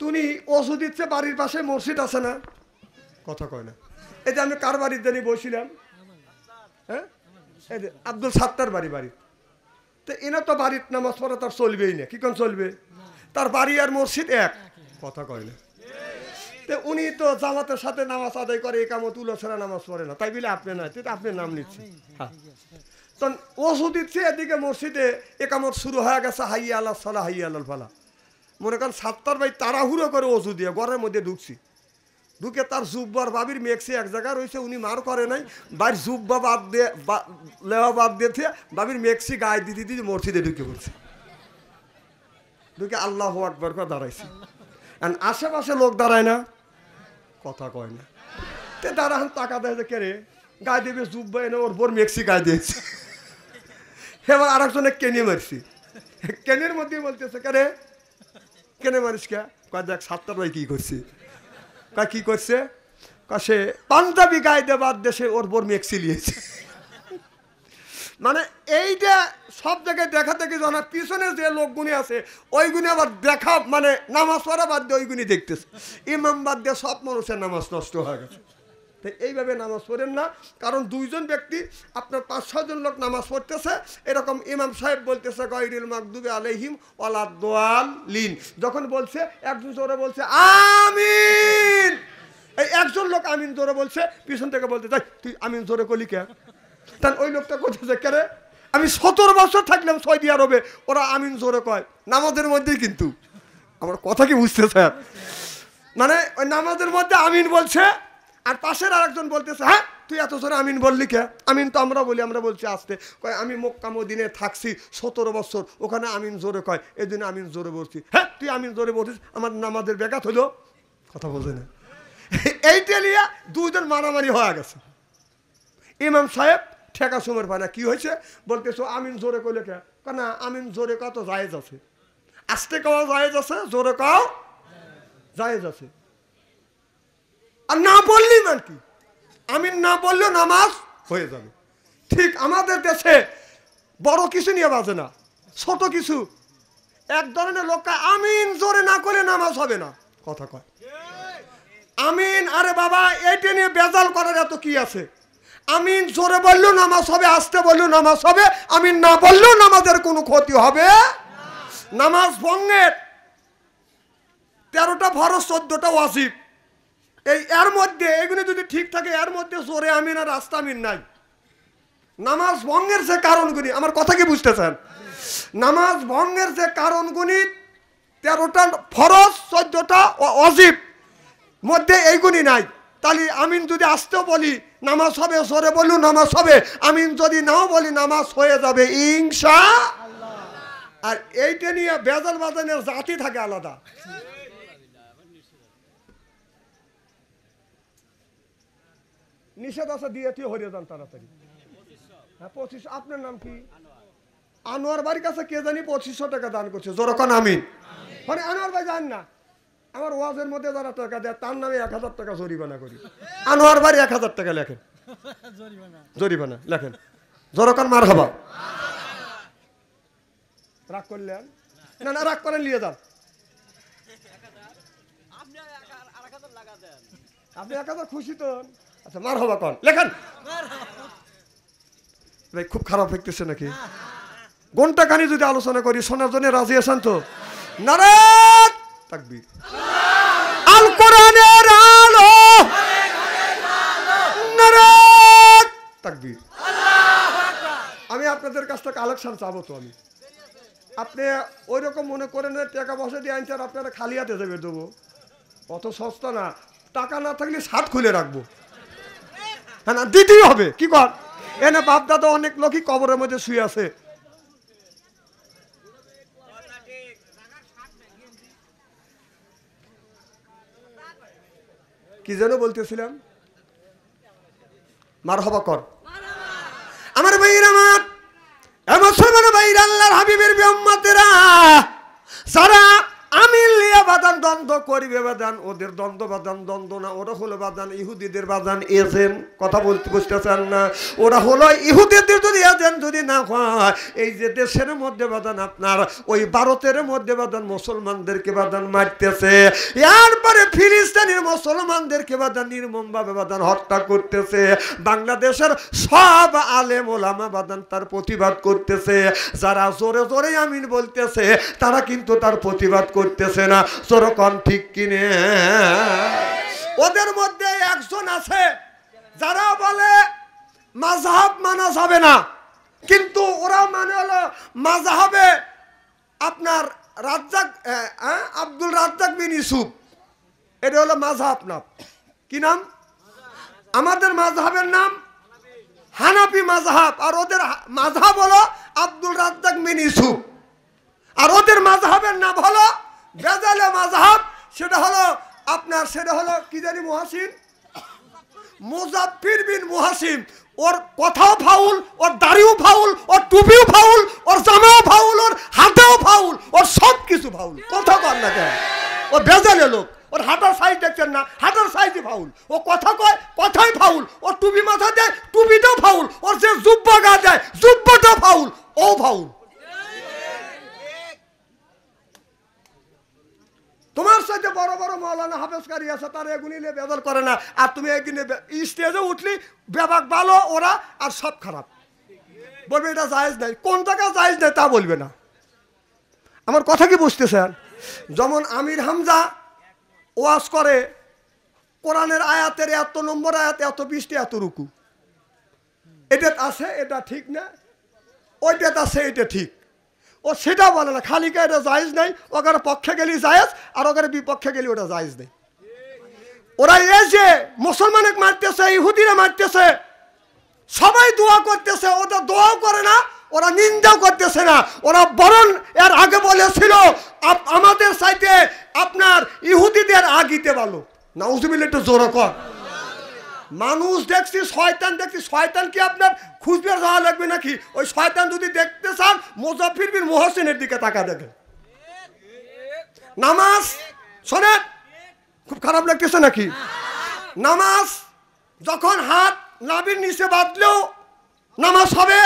তুমি ওষুধ দিচ্ছে, বাড়ির পাশে মসজিদ আছে না? কথা কয় না। এই যে আমি কার বাড়ির জানি বসছিলাম, হ্যাঁ এই যে আব্দুল সাত্তার বাড়ি তো এনা তো বাড়ির নামাজ পড়া তার চলবেই না। কি কোন চলবে? তার বাড়ি আর মসজিদ এক। কথা কয় না। উনি তো জামাতের সাথে নামাজ আদায় করে, একামত উলো ছাড়া নামাজ পড়ে না, তাই বলে আপনি না, আপনি নাম নিচ্ছেন। হ্যাঁ, তখন ওষুধ দিচ্ছে, এদিকে মসজিদে একামত শুরু হয়ে গেছে, হাইয়া আল্লাহ সালা হাইয়া আল্লাহ ফালা। মনে করেন সাত্তার ভাই তাড়াহুড়ো করে ওষুধ দিয়ে ঘরের মধ্যে ঢুকছি, ঢুকে তার জুব্বার বাবির মেক্সি এক জায়গায় রয়েছে, উনি মার করে নাই, বাইর জুব্বা বাদ দিয়ে লেওয়া বাদ দিয়েছে, বাবির মেক্সি গায়ে দিতে দিতে মসজিদে ঢুকে পড়ছে। ঢুকে আল্লাহু আকবার করে দাঁড়াইছে। আশেপাশে লোক দাঁড়ায় না? কথা কয় না। তে দাঁড়ান টাকা দেয় যে কেড়ে গায়ে দেবে, জুব্বা এনে ওর বোর মেক্সি গায়ে দিয়েছে। এবার আর একজনে কেনে মারছি, কেনের মধ্যে বলতেছে কেরে কেনে মারিস কে? কয় দেখ সাত্তার ভাই কি করছে। কয় কি করছে? সে পাঞ্জাবি গায়ে দেবার দেশে ওর বোর মেক্সি লিয়েছে। মানে এইটা সব জায়গায় দেখা থেকে জানা, পিছনে যে লোকগুনি আছে ওইগুনি আবার দেখা, মানে নামাজ পড়া বাদ দিয়ে ওইগুনি দেখতেছে, ইমাম বাদ দিয়ে সব মানুষের নামাজ নষ্ট হয়ে গেছে। তো এইভাবে নামাজ পড়েন না, কারণ 2 জন ব্যক্তি আপনার 5-6 জন লোক নামাজ পড়তেছে, এরকম ইমাম সাহেব বলতেছে গায়রিল মাগদুবি আলাইহিম ওয়ালাদ-দাল্লিন, যখন বলছে একজন জোরে বলছে আমিন, এই একজন লোক আমিন জোরে বলছে, পিছন থেকে বলতে যাই তুই আমিন জোরে কলি কে? তার ওই লোকটা কোথায় কেরে? আমি 17 বছর থাকলাম সৌদি আরবে, ওরা আমিন জোরে কয় নামাজের মধ্যেই। কিন্তু আমার কথা কি বুঝতে স্যার? মানে ওই নামাজের মধ্যে আমিন বলছে, আর পাশের আরেকজন বলতেছে হ্যাঁ তুই এত জোরে আমিন বললি কে? আমিন তো আমরা বলি, আমরা বলছি আসতে। কয় আমি মক্কা মদিনে থাকছি 17 বছর, ওখানে আমিন জোরে কয়, এই জন্য আমিন জোরে বলছি। হ্যাঁ তুই আমিন জোরে বলছিস, আমার নামাজের ব্যাঘাত হলো। কথা বলছে না। এইটা নিয়ে 2 জন মারামারি হয়ে গেছে। ইমাম সাহেব ঠেকা সময় পায় না, কি হয়েছে? বলতেছো আমিন জোরে কইলে কে? না আমিন জোরে কত জায়েজ আছে, আস্তে কওয়া জায়েজ আছে, জোরে কও জায়েজ আছে। আর না বললেই মানে কি, আমিন না বললেও নামাজ হয়ে যাবে। ঠিক আমাদের দেশে বড় কিছু নিয়ে বাজে না, ছোট কিছু এক ধরনের লোককে আমিন জোরে না করলে নামাজ হবে না কথা কয়। আমিন, আরে বাবা এইটা নিয়ে বেজাল করার এত কি আছে? আমিন জোরে বললেও নামাজ হবে, আস্তে বললেও নামাজ হবে, আমিন না বললেও নামাজের কোনো ক্ষতি হবে। নামাজ ভঙ্গের 13টা ফরজ 14টা ওয়াজিব, এর মধ্যে এগুলো যদি ঠিক থাকে এর মধ্যে জোরে আমিন আর আস্তে আমিন নাই। নামাজ ভঙ্গের যে কারণগুলি, আমার কথা কি বুঝতেছেন? নামাজ ভঙ্গের যে কারণগুলি 13টা ফরজ 14টা ওয়াজিব মধ্যে এইগুলি নাই। তাহলে আমিন যদি আসতেও বলি নামাজ হবে, জোরে বললেও নামাজ হবে, আমিন যদি নাও বলি নামাজ হয়ে যাবে ইনশাআল্লাহ। আর এইটা নিয়ে বেজাল বাজানের জাতি থাকে আলাদা। নিষেধ আছে দিয়ে তুই হরিয়ে যান তাড়াতাড়ি। হ্যাঁ 25। আপনার নাম কি? আনোয়ার বাড়ির কাছে কে জানি 2500 টাকা দান করছে, জোরকান আমিন। মানে আনোয়ার ভাই জান না, আমার ওয়াজের মধ্যে যারা টাকা দেয় তার নামে 1000 টাকা জরিমানা করি। আনোয়ার বাড়ি 1000 টাকা লেখেন, জরিমানা লেখেন, জোরকান মারহাবা। রাগ করলেন না? না রাগ করেন, নিয়ে যান। আপনি 1000 খুশি তো? আচ্ছা মারহাবা কন লেখেন। ভাই খুব খারাপ লাগতেছে নাকি? ঘন্টা খানি যদি আলোচনা করি শোনার জন্য রাজি আছেন তো? নারাত তাকবীর। আল কোরআনের আলো, নারাত তাকবীর। আমি আপনাদের কাছ থেকে কালেকশন চাবো তো আমি। আপনি ওই রকম মনে করেন টাকা পয়সা দিয়ে আনছেন আপনারা খালি হাতে দেবে দেবো, অত সস্তা না। টাকা না থাকলে শার্ট খুলে রাখবো, হ্যাঁ না দিতেই হবে। কি কর এনে বাপ দাদা অনেক লোকই কবরের মধ্যে শুয়ে আছে। কি যেন বলতেছিলাম? মারহাবা কর আমার ভাইরা, আমার মুসলমান ভাইরা, আল্লাহর হাবিবের উম্মতেরা যারা আমিন লিয়া বাদান দ্বন্দ্ব করিবে বাদান, ওদের দ্বন্দ্ব বাদান দ্বন্দ্ব না, ওরা হলো বাদান ইহুদিদের বাদান এজেন্ট। কথা বলতে বুঝতেছেন না? ওরা হলো ইহুদিদের যদি এজেন্ট যদি না হয়, এই যে দেশের মধ্যে বাদান আপনার ওই ভারতের মধ্যে বাদান মুসলমানদেরকে বাদান মারতেছে, এরপরে ফিলিস্তিনের মুসলমানদেরকে বাদান নির্মমভাবে বাদান হত্যা করতেছে, বাংলাদেশের সব আলেম ওলামা বাদান তার প্রতিবাদ করতেছে। যারা জোরে জোরে আমিন বলতেছে তারা কিন্তু তার প্রতিবাদ করতেছে না, সরকম ঠিক কিনে। ওদের মধ্যে একজন আছে যারা বলে মাযহাব মানা যাবে না, কিন্তু ওরা মানে হলো মাযহাবে আপনার রাজ্জাক আব্দুল রাজ্জাক বিন ইউসুফ, এটা হলো মাযহাব নাম। কি নাম? আমাদের মাযহাবের নাম হানাফি মাযহাব, আর ওদের মাযহাব হলো আব্দুল রাজ্জাক বিন ইউসুফ। আর ওদের মাযহাবের নাম হলো বেজালে মাযহাব, সেটা হলো আপনার সেটা হলো কি জানি মুহাসিন, মুজাফফির বিন মুহাসিন। ওর কথাও ফাউল, ওর দাড়িও ফাউল, ওর টুপিও ফাউল, ওর জামাও ফাউল, ওর হাতেও ফাউল, ওর সব কিছু ফাউল। কথা কর না কেন? ও বেজালে লোক, ওর হাঁটার সাইজ দেখছেন না, হাঁটার সাইজই ফাউল। ও কথা কয় কথাই ফাউল, ওর টুপি মাথা দেয় টুপিটাও ফাউল, ওর যে জুব্বা গা দেয় জুব্বাটাও ফাউল, ও ফাউল। তোমার সাথে বড় বড় মাওলানা হাফেজকারী আছে, তারা এগুলি নিয়ে বেজাল করে না। আর তুমি এগুলি স্টেজে উঠলি বেবাক ভালো ওরা, আর সব খারাপ বলবে এটা জায়েজ নাই। কোন জায়গায় জায়েজ নাই তা বলবে না। আমার কথা কি বুঝতেছেন? যেমন আমির হামজা ওয়াজ করে কোরআনের আয়াতের এত নম্বর আয়াত, এত 20টি এত রুকু, এটা আছে এটা ঠিক না, ওইটা আছে এটা ঠিক। ও সেটা বলে না, খালি এটা জায়েজ নাই, ওখানে পক্ষে গেলি জায়েজ আর ওখানে বিপক্ষে গেলি ওটা জায়েজ নেই। ওরা এই যে মুসলমানকে মারতেছে, ইহুদিরা মারতেছে, সবাই দোয়া করতেছে, ওটা দোয়াও করে না, ওরা নিন্দাও করতেছে না। ওরা বরং এর আগে বলেছিল আমাদের সাইতে আপনার ইহুদিদের আগিতে ভালো। নাউজুবিল্লাহ, একটু জোরে কর। মানুষ দেখছি, শয়তান দেখছি, শয়তান কি আপনার খুঁজবে যাওয়া লাগবে নাকি? ওই শয়তান যদি দেখতে চান মুজাফফির বিন মুহসিনের দিকে তাকা দেখেন। নামাজ শোনেন, খুব খারাপ লাগতেছে নাকি? নামাজ যখন হাত নাভির নিচে বাঁধলেও নামাজ হবে,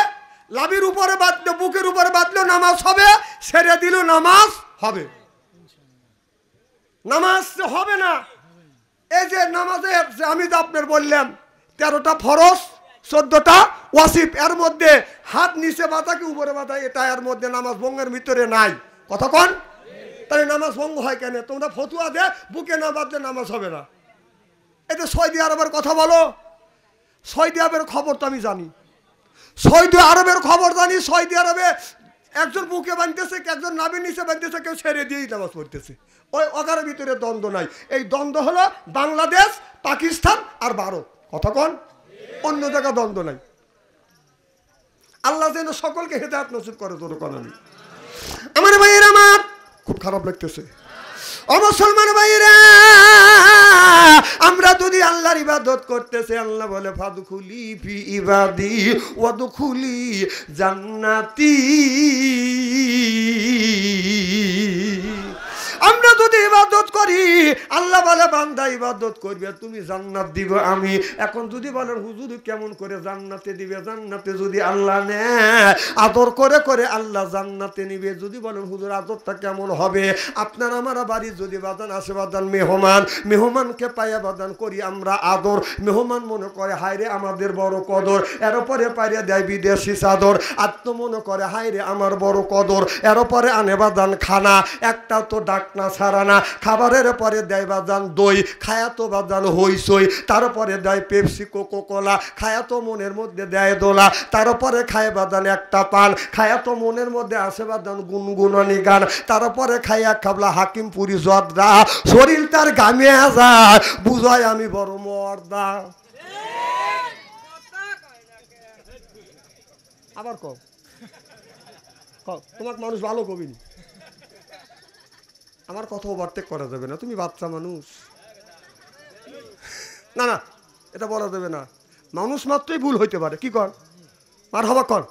লাভির উপরে বাঁধলে বুকের উপরে বাঁধলেও নামাজ হবে, ছেড়ে দিলেও নামাজ হবে। নামাজ হবে না। এই যে নামাজের যে আমি তো আপনার বললাম 13টা ফরজ 14টা ওয়াজিব, এর মধ্যে হাত নিচে বাঁধা কি উপরে বাঁধা এটা এর মধ্যে নামাজ ভঙ্গের ভিতরে নাই। কথা কন, তাহলে নামাজ ভঙ্গ হয় কেন? তোমরা ফতুয়া দে বুকে না বাঁধলে নামাজ হবে না। এটা সৌদি আরবের কথা বলো। সৌদি আরবের খবর তো আমি জানি, সৌদি আরবের খবর জানি। সৌদি আরবে একজন বুকে বাঁধতেছে, একজন নাভির নিচে বাঁধতেছে, কেউ ছেড়ে দিয়েই নামাজ পড়তেছে। ওই অগারের ভিতরে দ্বন্দ্ব নাই। এই দ্বন্দ্ব হলো বাংলাদেশ, পাকিস্তান আর ভারত। কথা কন, অন্য জায়গা দ্বন্দ্ব নাই। আল্লাহ যেন সকলকে হেদায়েত নসিব করে। তোর কথা নেই আমার ভাইয়েরা, আমার খুব খারাপ লাগতেছে। ও মুসলমান ভাইরা, আমরা যদি আল্লাহর ইবাদত করতেছে, আল্লাহ বলে ফাদখুলি ফি ইবাদি ওয়াদখুলি জান্নাতি। আমরা যদি ইবাদত করি, আল্লাহ বলে বান্দা ইবাদত করবে তুমি জান্নাত দিব আমি। এখন যদি বলেন হুজুর কেমন করে জান্নাতে দিবে, জান্নাতে যদি আল্লাহ নেয় আদর করে করে আল্লাহ জান্নাতে নিবে। যদি বলেন হুজুর আদরটা কেমন হবে, আপনার আমার বাড়ি যদি বাদান আসে, বাদান মেহমান, মেহমানকে পাইয়া বাদান করি আমরা আদর। মেহমান মনে করে হায়রে আমাদের বড় কদর, এর পরে পাইয়া দেয় বিদেশি চাদর। আত্ম মনে করে হায়রে আমার বড় কদর, এর পরে আনে বাদান খানা, একটা তো ডাক না ছাড়া না। খাবারের পরে দেয় বাদান দই, খায়া তো বাদান হইসই। তারপরে দেয় পেপসি কোকো কোলা, খায়া তো মনের মধ্যে দেয় দোলা। তারপরে খায় বাদান একটা পান, খায়া তো মনের মধ্যে আসে বাদান গুনগুনানি গান। তারপরে খাইয়া খাবলা হাকিমপুরি জর্দা, শরীর তার গামিয়া যায়, বুঝায় আমি বড় মর্দা। আবার কও, তোমাকে মানুষ ভালো কবিনি, আমার কথা ওভারটেক করা যাবে না, তুমি বাচ্চা মানুষ। না না, এটা বলা যাবে না, মানুষ মাত্রই ভুল হইতে পারে। কি কর মার হবা কর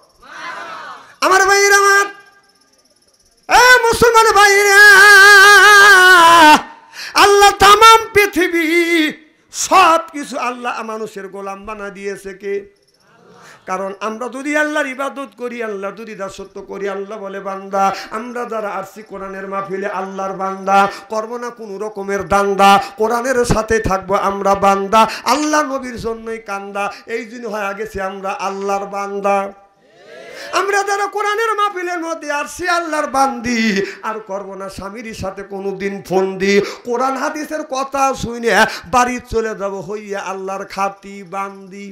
আমার ভাইরা, আমার মুসলমান ভাইরা, আল্লাহ তামাম পৃথিবী সব কিছু আল্লাহ মানুষের গোলাম বানা দিয়েছে কে? কারণ আমরা যদি আল্লাহর ইবাদত করি, আল্লাহ যদি দাসত্ব করি, আল্লাহ বলে বান্দা আমরা যারা আসছি কোরআনের মাহফিলে আল্লাহর বান্দা, করব না কোনো রকমের দান্দা, কোরআনের সাথে থাকবো আমরা বান্দা, আল্লাহ নবীর জন্যই কান্দা, এই জন্য হয়ে গেছে আমরা আল্লাহর বান্দা। আমরা যারা কোরআনের মাহফিলের মধ্যে আসছি আল্লাহর বান্দি, আর করব না স্বামীর সাথে কোনোদিন ফোন দি, কোরআন হাদিসের কথা শুনে বাড়ি চলে যাব হইয়া আল্লাহর খাতি বান্দি।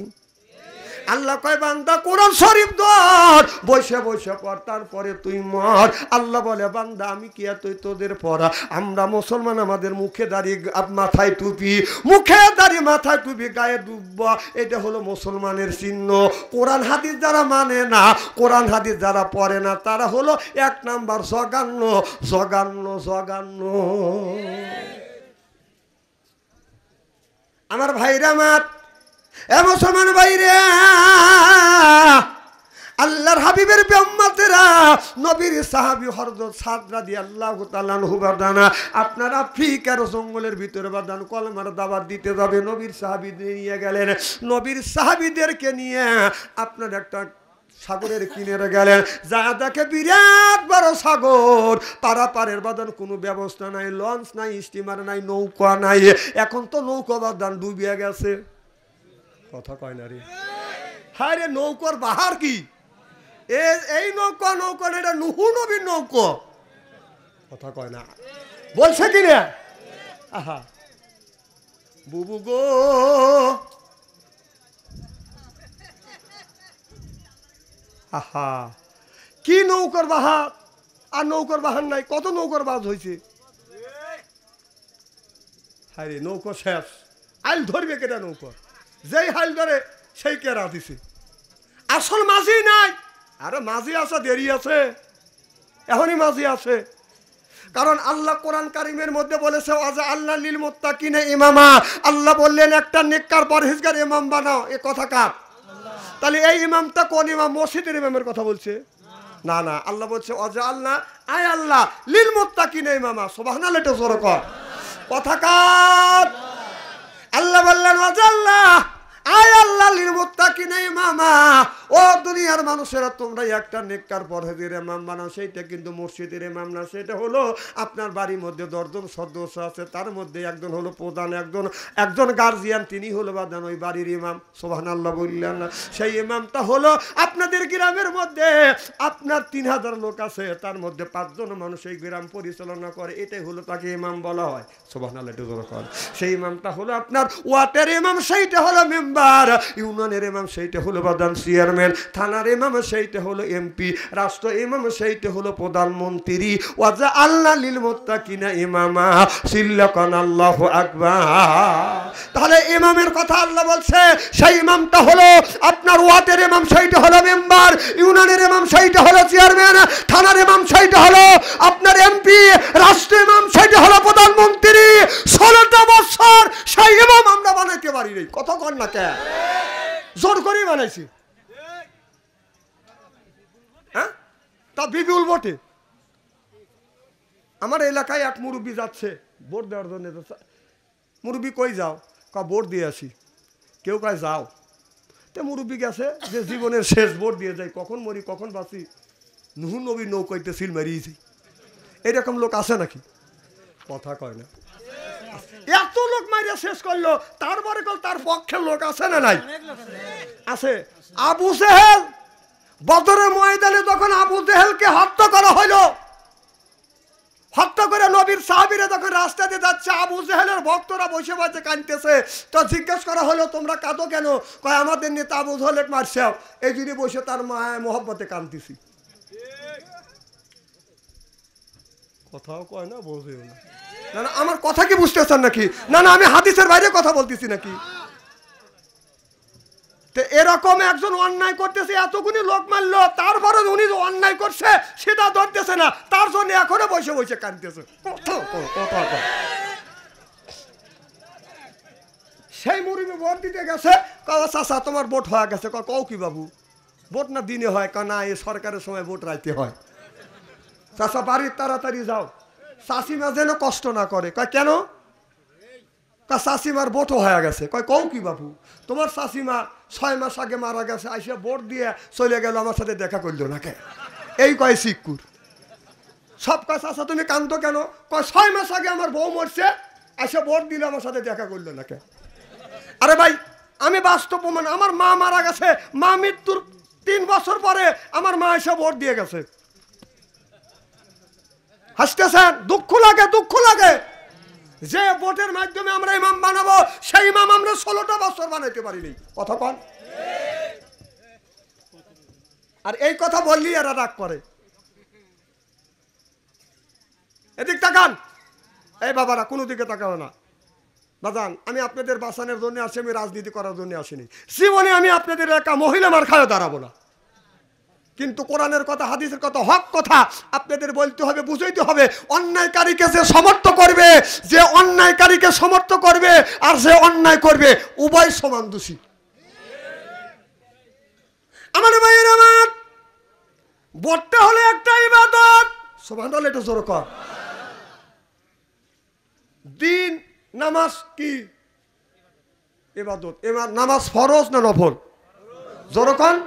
আল্লাহ কয় বান্দা কোরআন শরীফ ধর, বসে বসে পড়, তারপরে তুই মর। আল্লাহ বলে বান্দা আমি কি তুই তোদের পড়া? আমরা মুসলমান, আমাদের মুখে দাড়ি মাথায় টুপি, মুখে দাড়ি মাথায় টুপি, গায়ে ডুববা, এটা হলো মুসলমানের চিহ্ন। কোরআন হাদিস যারা মানে না, কোরআন হাদিস যারা পড়ে না, তারা হলো 1 নাম্বার জগান্ন জগান্ন জগান্ন। আমার ভাইরা, আমার মুসলমান ভাইরে, আল্লাহর হাবিবের উম্মতেরা, নবীর সাহাবী হযরত সাদ রাদিয়াল্লাহু তাআলা আনহু বাদানা আপনার আফ্রিকার জঙ্গলের ভিতরে বাদান কলমার দাওয়াত দিতে যাবে। নবীর সাহাবীদের নিয়ে গেলেন, নবীর সাহাবীদেরকে নিয়ে আপনার একটা সাগরের কিনারে গেলেন, যা দেখে বিরাট বড় সাগর, পারাপারের বাদান কোনো ব্যবস্থা নাই, লঞ্চ নাই, স্টিমার নাই, নৌকা নাই। এখন তো নৌকা বাদান ডুবিয়ে গেছে। কথা কয় না রে, হায় রে, নৌকার বাহার কি? এই নৌকা নৌকা না, এটা নুহু নবীর নৌকা। কথা কয় না, বলছে কি না? আহা বুবু গো, আহা কি নৌকার বাহার, আর নৌকার বাহার নাই। কত নৌকার বাজ হয়েছে। হায় রে, নৌকা শেষ, আইল ধরবে কেটা নৌকা, যেই হাইল ধরে সেই কেরা দিছে। আসল মাঝি নাই, আরে মাঝি আসা দেরি আছে, এখনই মাঝি আছে। কারণ আল্লাহ কোরআন কারিমের মধ্যে বলেছে ওয়াজা আল্লাহ লিল মুত্তাকিনা ইমামা, আল্লাহ বললেন একটা নেককার পরহেজগার ইমাম বানাও। এ কথা কার? তাহলে এই ইমামটা কোন ইমাম? মসজিদের ইমামের কথা বলছে না, না, আল্লাহ বলছে ওয়াজা আল্লাহ আয় আল্লাহ লিল মুত্তাকিনা ইমামা। সুবহানাল্লাহ, এটা জোরে কর। কথা কার? আল্লাহ আল্লাহ বললেন ওয়াজাল্লাহ আয় আল্লাহ লিল মুত্তাকিনা ইমামা। ও দুনিয়ার মানুষেরা, তোমরা একটা নেককার পরহেজের ইমাম বানাও। সেইটা কিন্তু মসজিদের ইমাম না, সেটা হলো আপনার বাড়ির মধ্যে 10 জন সদস্য আছে, তার মধ্যে একজন হলো প্রধান, একজন গার্জিয়ান, তিনি হলো বাদান ওই বাড়ির ইমাম। সুবহানাল্লাহ বললেন না? সেই ইমামটা হলো আপনাদের গ্রামের মধ্যে আপনার 3000 লোক আছে, তার মধ্যে 5 জন মানুষ এই গ্রাম পরিচালনা করে, এটাই হলো তাকে ইমাম বলা হয়। সুবহানাল্লাহ, একটু জোরে বলেন। সেই ইমামটা হলো আপনার ওয়ার্ডের ইমাম, সেইটা হলো মেম্বার, ইউনিয়নের ইমাম সেইটা হলো বাদান চেয়ারম্যান, থানার ইমাম সেইটা হলো এমপি, রাষ্ট্র ইমাম সেইটা হলো প্রধানমন্ত্রী। ওয়াজা আল্লাহ লিল মুত্তাকিনা ইমামা, সিল্লাকান আল্লাহু আকবার। তাহলে ইমামের কথা আল্লাহ বলছে, সেই ইমামটা হলো আপনার ওয়ার্ডের ইমাম, সেইটা হলো মেম্বার, ইউনিয়নের ইমাম সেইটা হলো চেয়ারম্যান, থানার ইমাম সেইটা হলো আপনার এমপি, রাষ্ট্র ইমাম সেইটা হলো প্রধানমন্ত্রী। 16টা বছর সেই ইমাম আমরা বানাইতে পারি নাই। কত কর না কে জোর করেই বানাইছি, হ্যাঁ? তা বিপুল ভোটে আমার এলাকায় এক মুরব্বী যাচ্ছে ভোট দেওয়ার জন্য। মুরব্বী কই যাও? ভোট দিয়ে আসি। কেউ কয় যাও। তো মুরব্বী গেছে যে জীবনের শেষ ভোট দিয়ে যাই, কখন মরি কখন বাঁচি, নুহু নবী নৌকাইতে সিল মারিয়েছি। এরকম লোক আছে নাকি? কথা কয় না। এত লোক মারিয়া শেষ করলো, তারপরে তার পক্ষের লোক আছে না নাই? আছে। আবু জেহেল, বদরের ময়দানে যখন আবু জেহেলকে হত্যা করা হলো, হত্যা করে নবীর সাহাবীরা যখন রাস্তা দিয়ে যাচ্ছে, আবু জেহেলের ভক্তরা বসে বসে কাঁদতেছে। তো জিজ্ঞেস করা হলো তোমরা কাঁদো কেন? কয় আমাদের নেতা আবু জেহেলকে মারছে, এই জন্য বসে তার মায়ের মহব্বতে কাঁদতেছি। কথাও কয় না, বোঝেও না। না না, আমার কথা কি বুঝতেছেন নাকি? না না, আমি হাদিসের বাইরে কথা বলতেছি নাকি? তো এরকম একজন অন্যায় করতেছে, এতগুলি লোক মারলো, তারপরে উনি অন্যায় করছে সেটা ধরতেছে না, তার জন্য এখনো বসে বসে কাঁদতেছে। সেই মুরুবি ভোট দিতে গেছে, চাচা তোমার ভোট হয়ে গেছে। কও কি বাবু, ভোট না দিনে হয়? না, এই সরকারের সময় ভোট রাইতে হয়। চাচা বাড়ির তাড়াতাড়ি যাও, চাষিমা যেন কষ্ট না করে। কয় কেন? চাষিমার ভোটও হয়ে গেছে। কও কি বাবু, তোমার চাষিমা 6 মাস আগে মারা গেছে, আইসা ভোট দিয়ে চলে গেল, আমার সাথে দেখা করলো না কে? এই কয় শিক্ষুর সব কয় চাচা তুমি কান্দো কেন? কয় 6 মাস আগে আমার বউ মরছে, আইসা ভোট দিল, আমার সাথে দেখা করলো না কে? আরে ভাই, আমি বাস্তব প্রমাণ, আমার মা মারা গেছে, মা মৃত্যুর 3 বছর পরে আমার মা এসে ভোট দিয়ে গেছে। হাসতেছেন? দুঃখ লাগে, দুঃখ লাগে যে ভোটের মাধ্যমে আমরা ইমাম বানাবো, সেই ইমাম আমরা 16টা বছর বানাইতে পারিনি। কথা কন। আর এই কথা বললি এরা রাগ করে। এদিক তাকান। এই বাবারা, কোনো দিকে তাকাও না। বাজান, আমি আপনাদের বাঁচানোর জন্য আসি, আমি রাজনীতি করার জন্য আসিনি। জীবনে আমি আপনাদের একা মহিলা মার খায় দাঁড়াবো না। কিন্তু কোরআনের কথা, হাদিসের কথা, হক কথা আপনাদের বলতে হবে, বুঝাইতে হবে। অন্যায়কারীকে যে সমর্থ করবে, যে অন্যায়কারীকে সমর্থ করবে আর যে অন্যায় করবে, উভয় সমান দোষী। আমার ভাইয়ের আমার, ভোটটা হলো একটা ইবাদত। সুবহানাল্লাহ, এটা জোরে কর। দিন নামাজ কি ইবাদত? এবার নামাজ ফরজ না নফল? জোরে কর।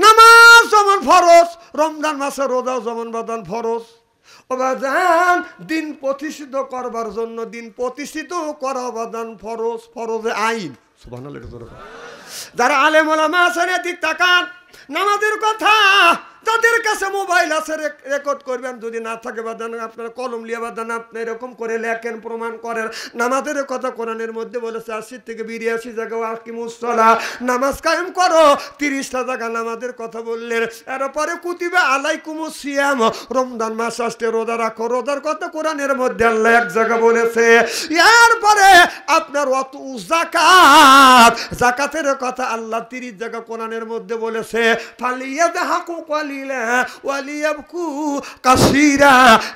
নামাজ যেমন ফরজ, রমজান মাসে রোজা যেমন বাদান ফরজ। বাদান দিন প্রতিষ্ঠিত করবার জন্য, দিন প্রতিষ্ঠিত করা বাদান ফরজ, ফরজে আইন। সুবহানাল্লাহ, এটা জোরে কর। যারা আলেম ওলামা আছেন, এদিক তাকান। নামাজের কথা যাদের কাছে মোবাইল আছে রেকর্ড করবেন, যদি না থাকে বাদান আপনারা কলম লিয়া বাদান আপনি এরকম করে লেখেন, প্রমাণ করেন। নামাজের কথা কোরআনের মধ্যে বলেছে 80 থেকে 82 জায়গায় আকিমুস সালাহ, নামাজ কায়েম করো। 30টা জায়গা নামাজের কথা বললেন। এরপরে কুতিবা আলাইকুমুস সিয়াম, রমজান মাস আসতে রোজা রাখো। রোজার কথা কোরআনের মধ্যে আল্লাহ এক জায়গা বলেছে। এরপরে আপনার ওয়াতু যাকাত, যাকাতের কথা আল্লাহ 30 জায়গা কোরআনের মধ্যে বলেছে। ফালিয়াদহাকু কালিলা ওয়ালিয়াবকু কাসীরা,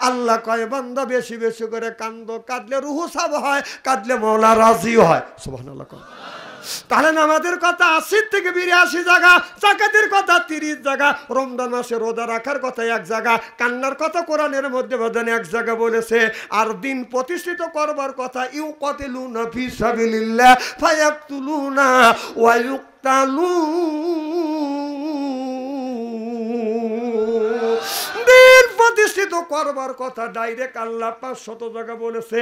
আল্লাহ কয় বান্দা বেশি বেশি করে কান্দো, কাঁদলে রুহু সাফ হয়, কাঁদলে মওলা রাজি হয়। সুবহানাল্লাহ। তাহলে নামাজের কথা 80 থেকে 82 জায়গা, যাকাতের কথা 30 জায়গা, রমজান মাসে রোজা রাখার কথা 1 জায়গা, কান্নার কথা কোরআনের মধ্যে বাদান 1 জায়গা বলেছে। আর দিন প্রতিষ্ঠিত করবার কথা ইউকাতিলুনা ফি সাবিলিল্লাহ ফায়াকতুলুনা ওয়া দিন প্রতিষ্ঠিত করবার কথা ডাইরেক্ট আল্লাহ 500 জায়গা বলেছে,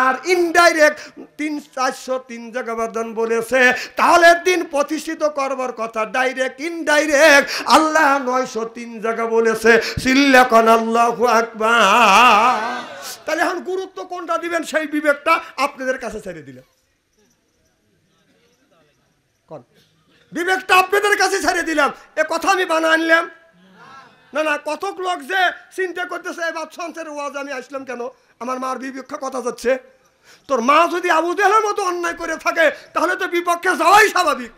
আর ইনডাইরেক্ট 300-403 জায়গা বাদান বলেছে। তাহলে দিন প্রতিষ্ঠিত করবার কথা ডাইরেক্ট ইনডাইরেক্ট আল্লাহ 903 জায়গা বলেছে। সিল্লাকান আল্লাহু আকবার। তাহলে এখন গুরুত্ব কোনটা দিবেন সেই বিবেকটা আপনাদের কাছে ছেড়ে দিলাম। বিবেকটা আপনাদের কাছে ছেড়ে দিলাম। এ কথা আমি বানা আনলাম না। না, কতক লোক যে চিন্তা করতেছে এবার সন্সের ওয়াজ আমি আসলাম কেন, আমার মার বিপক্ষে কথা যাচ্ছে। তোর মা যদি আবু জেহেলের মতো অন্যায় করে থাকে তাহলে তো বিপক্ষে যাওয়াই স্বাভাবিক।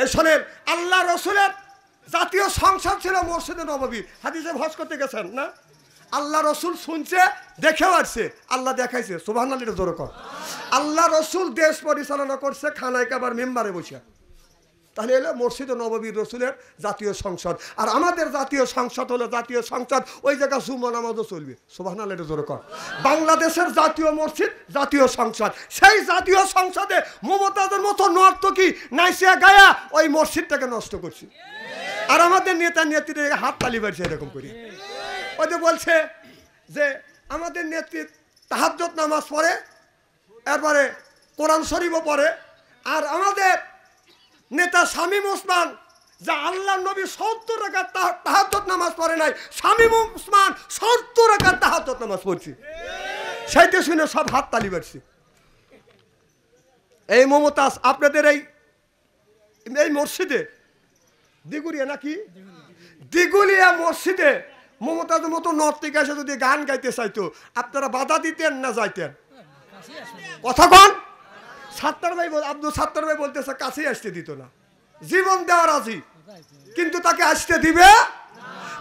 এই শোনেন, আল্লাহ রসুলের জাতীয় সংসদ ছিল মসজিদে নববী। হাদিসে হজ করতে গেছেন না, আল্লাহ রসুল শুনছে, দেখেও আসছে, আল্লাহ দেখাইছে। সুবহানাল্লাহ জোরে কর। আল্লাহ রসুল দেশ পরিচালনা করছে খানায় কাবার মেম্বারে বসে। তাহলে এলো মসজিদে নববীর রসুলের জাতীয় সংসদ। আর আমাদের জাতীয় সংসদ হলো জাতীয় সংসদ, ওই জায়গায় জুমা নামাজও চলবে। সুবহানাল্লাহ জোরে কর। বাংলাদেশের জাতীয় মসজিদ জাতীয় সংসদ, সেই জাতীয় সংসদে মমতাজের মতো নর্তকী নাইসিয়া গায়া ওই মসজিদটাকে নষ্ট করছে। আর আমাদের নেতা নেত্রীদের হাত তালি বাড়ছে এরকম করে। ওই যে বলছে যে আমাদের নেত্রী তাহাজ্জুদ নামাজ পড়ে, এরপরে কোরআন শরীফও পড়ে। আর আমাদের নেতা শামীম ওসমান, যা আল্লাহ নবী 70 রাকাত তাহাজ্জুদ নামাজ পড়ে নাই, শামীম ওসমান 70 রাকাত তাহাজ্জুদ নামাজ পড়ছে। সেইটা শুনে সব হাত তালি বাড়ছে। এই মমতাজ আপনাদের এই মসজিদে দিগুলিয়া নাকি দিগুলিয়া মসজিদে মমতাজের মতো নর্তকী এসে যদি গান গাইতে চাইতো আপনারা বাধা দিতেন না যাইতেন? কথা কন। সাত্তার ভাই, আব্দুল সাত্তার ভাই বলতেছে কাছেই আসতে দিত না, জীবন দেওয়া রাজি, কিন্তু তাকে আসতে দিবে।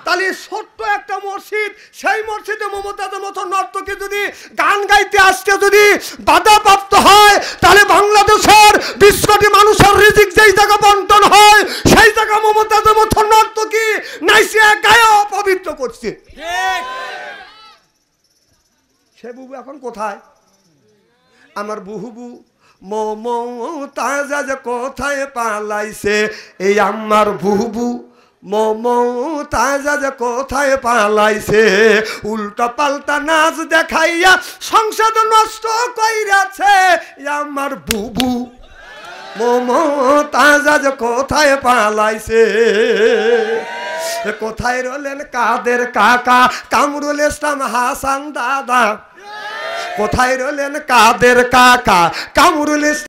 তাহলে ছোট্ট একটা মসজিদ, সেই মসজিদে মমতাজের মতো নর্তকী যদি গান গাইতে আসতে যদি বাধাপ্রাপ্ত হয়, তাহলে বাংলাদেশের 20 কোটি মানুষের রিজিক যেই জায়গা বন্টন হয় সেই জায়গা মমতাজের মতো নর্তকী নাইসিয়া গায়ে অপবিত্র করছে। সে বুবু এখন কোথায়? আমার বুহুবু মমতাজ কোথায় পালাইছে? এই আমার বুহুবু মমতাজ কোথায় পালাইছে? উল্টা পাল্টা নাচ দেখাইয়া সংসদ নষ্ট কইরাছে আমার বুবু মমতাজ কোথায় পালাইছে? কোথায় রলেন কাদের কাকা, কামরুল ইসলাম হাসান দাদা? কোথায় রলেন কাদের কাকা, কামরুল ইসলাম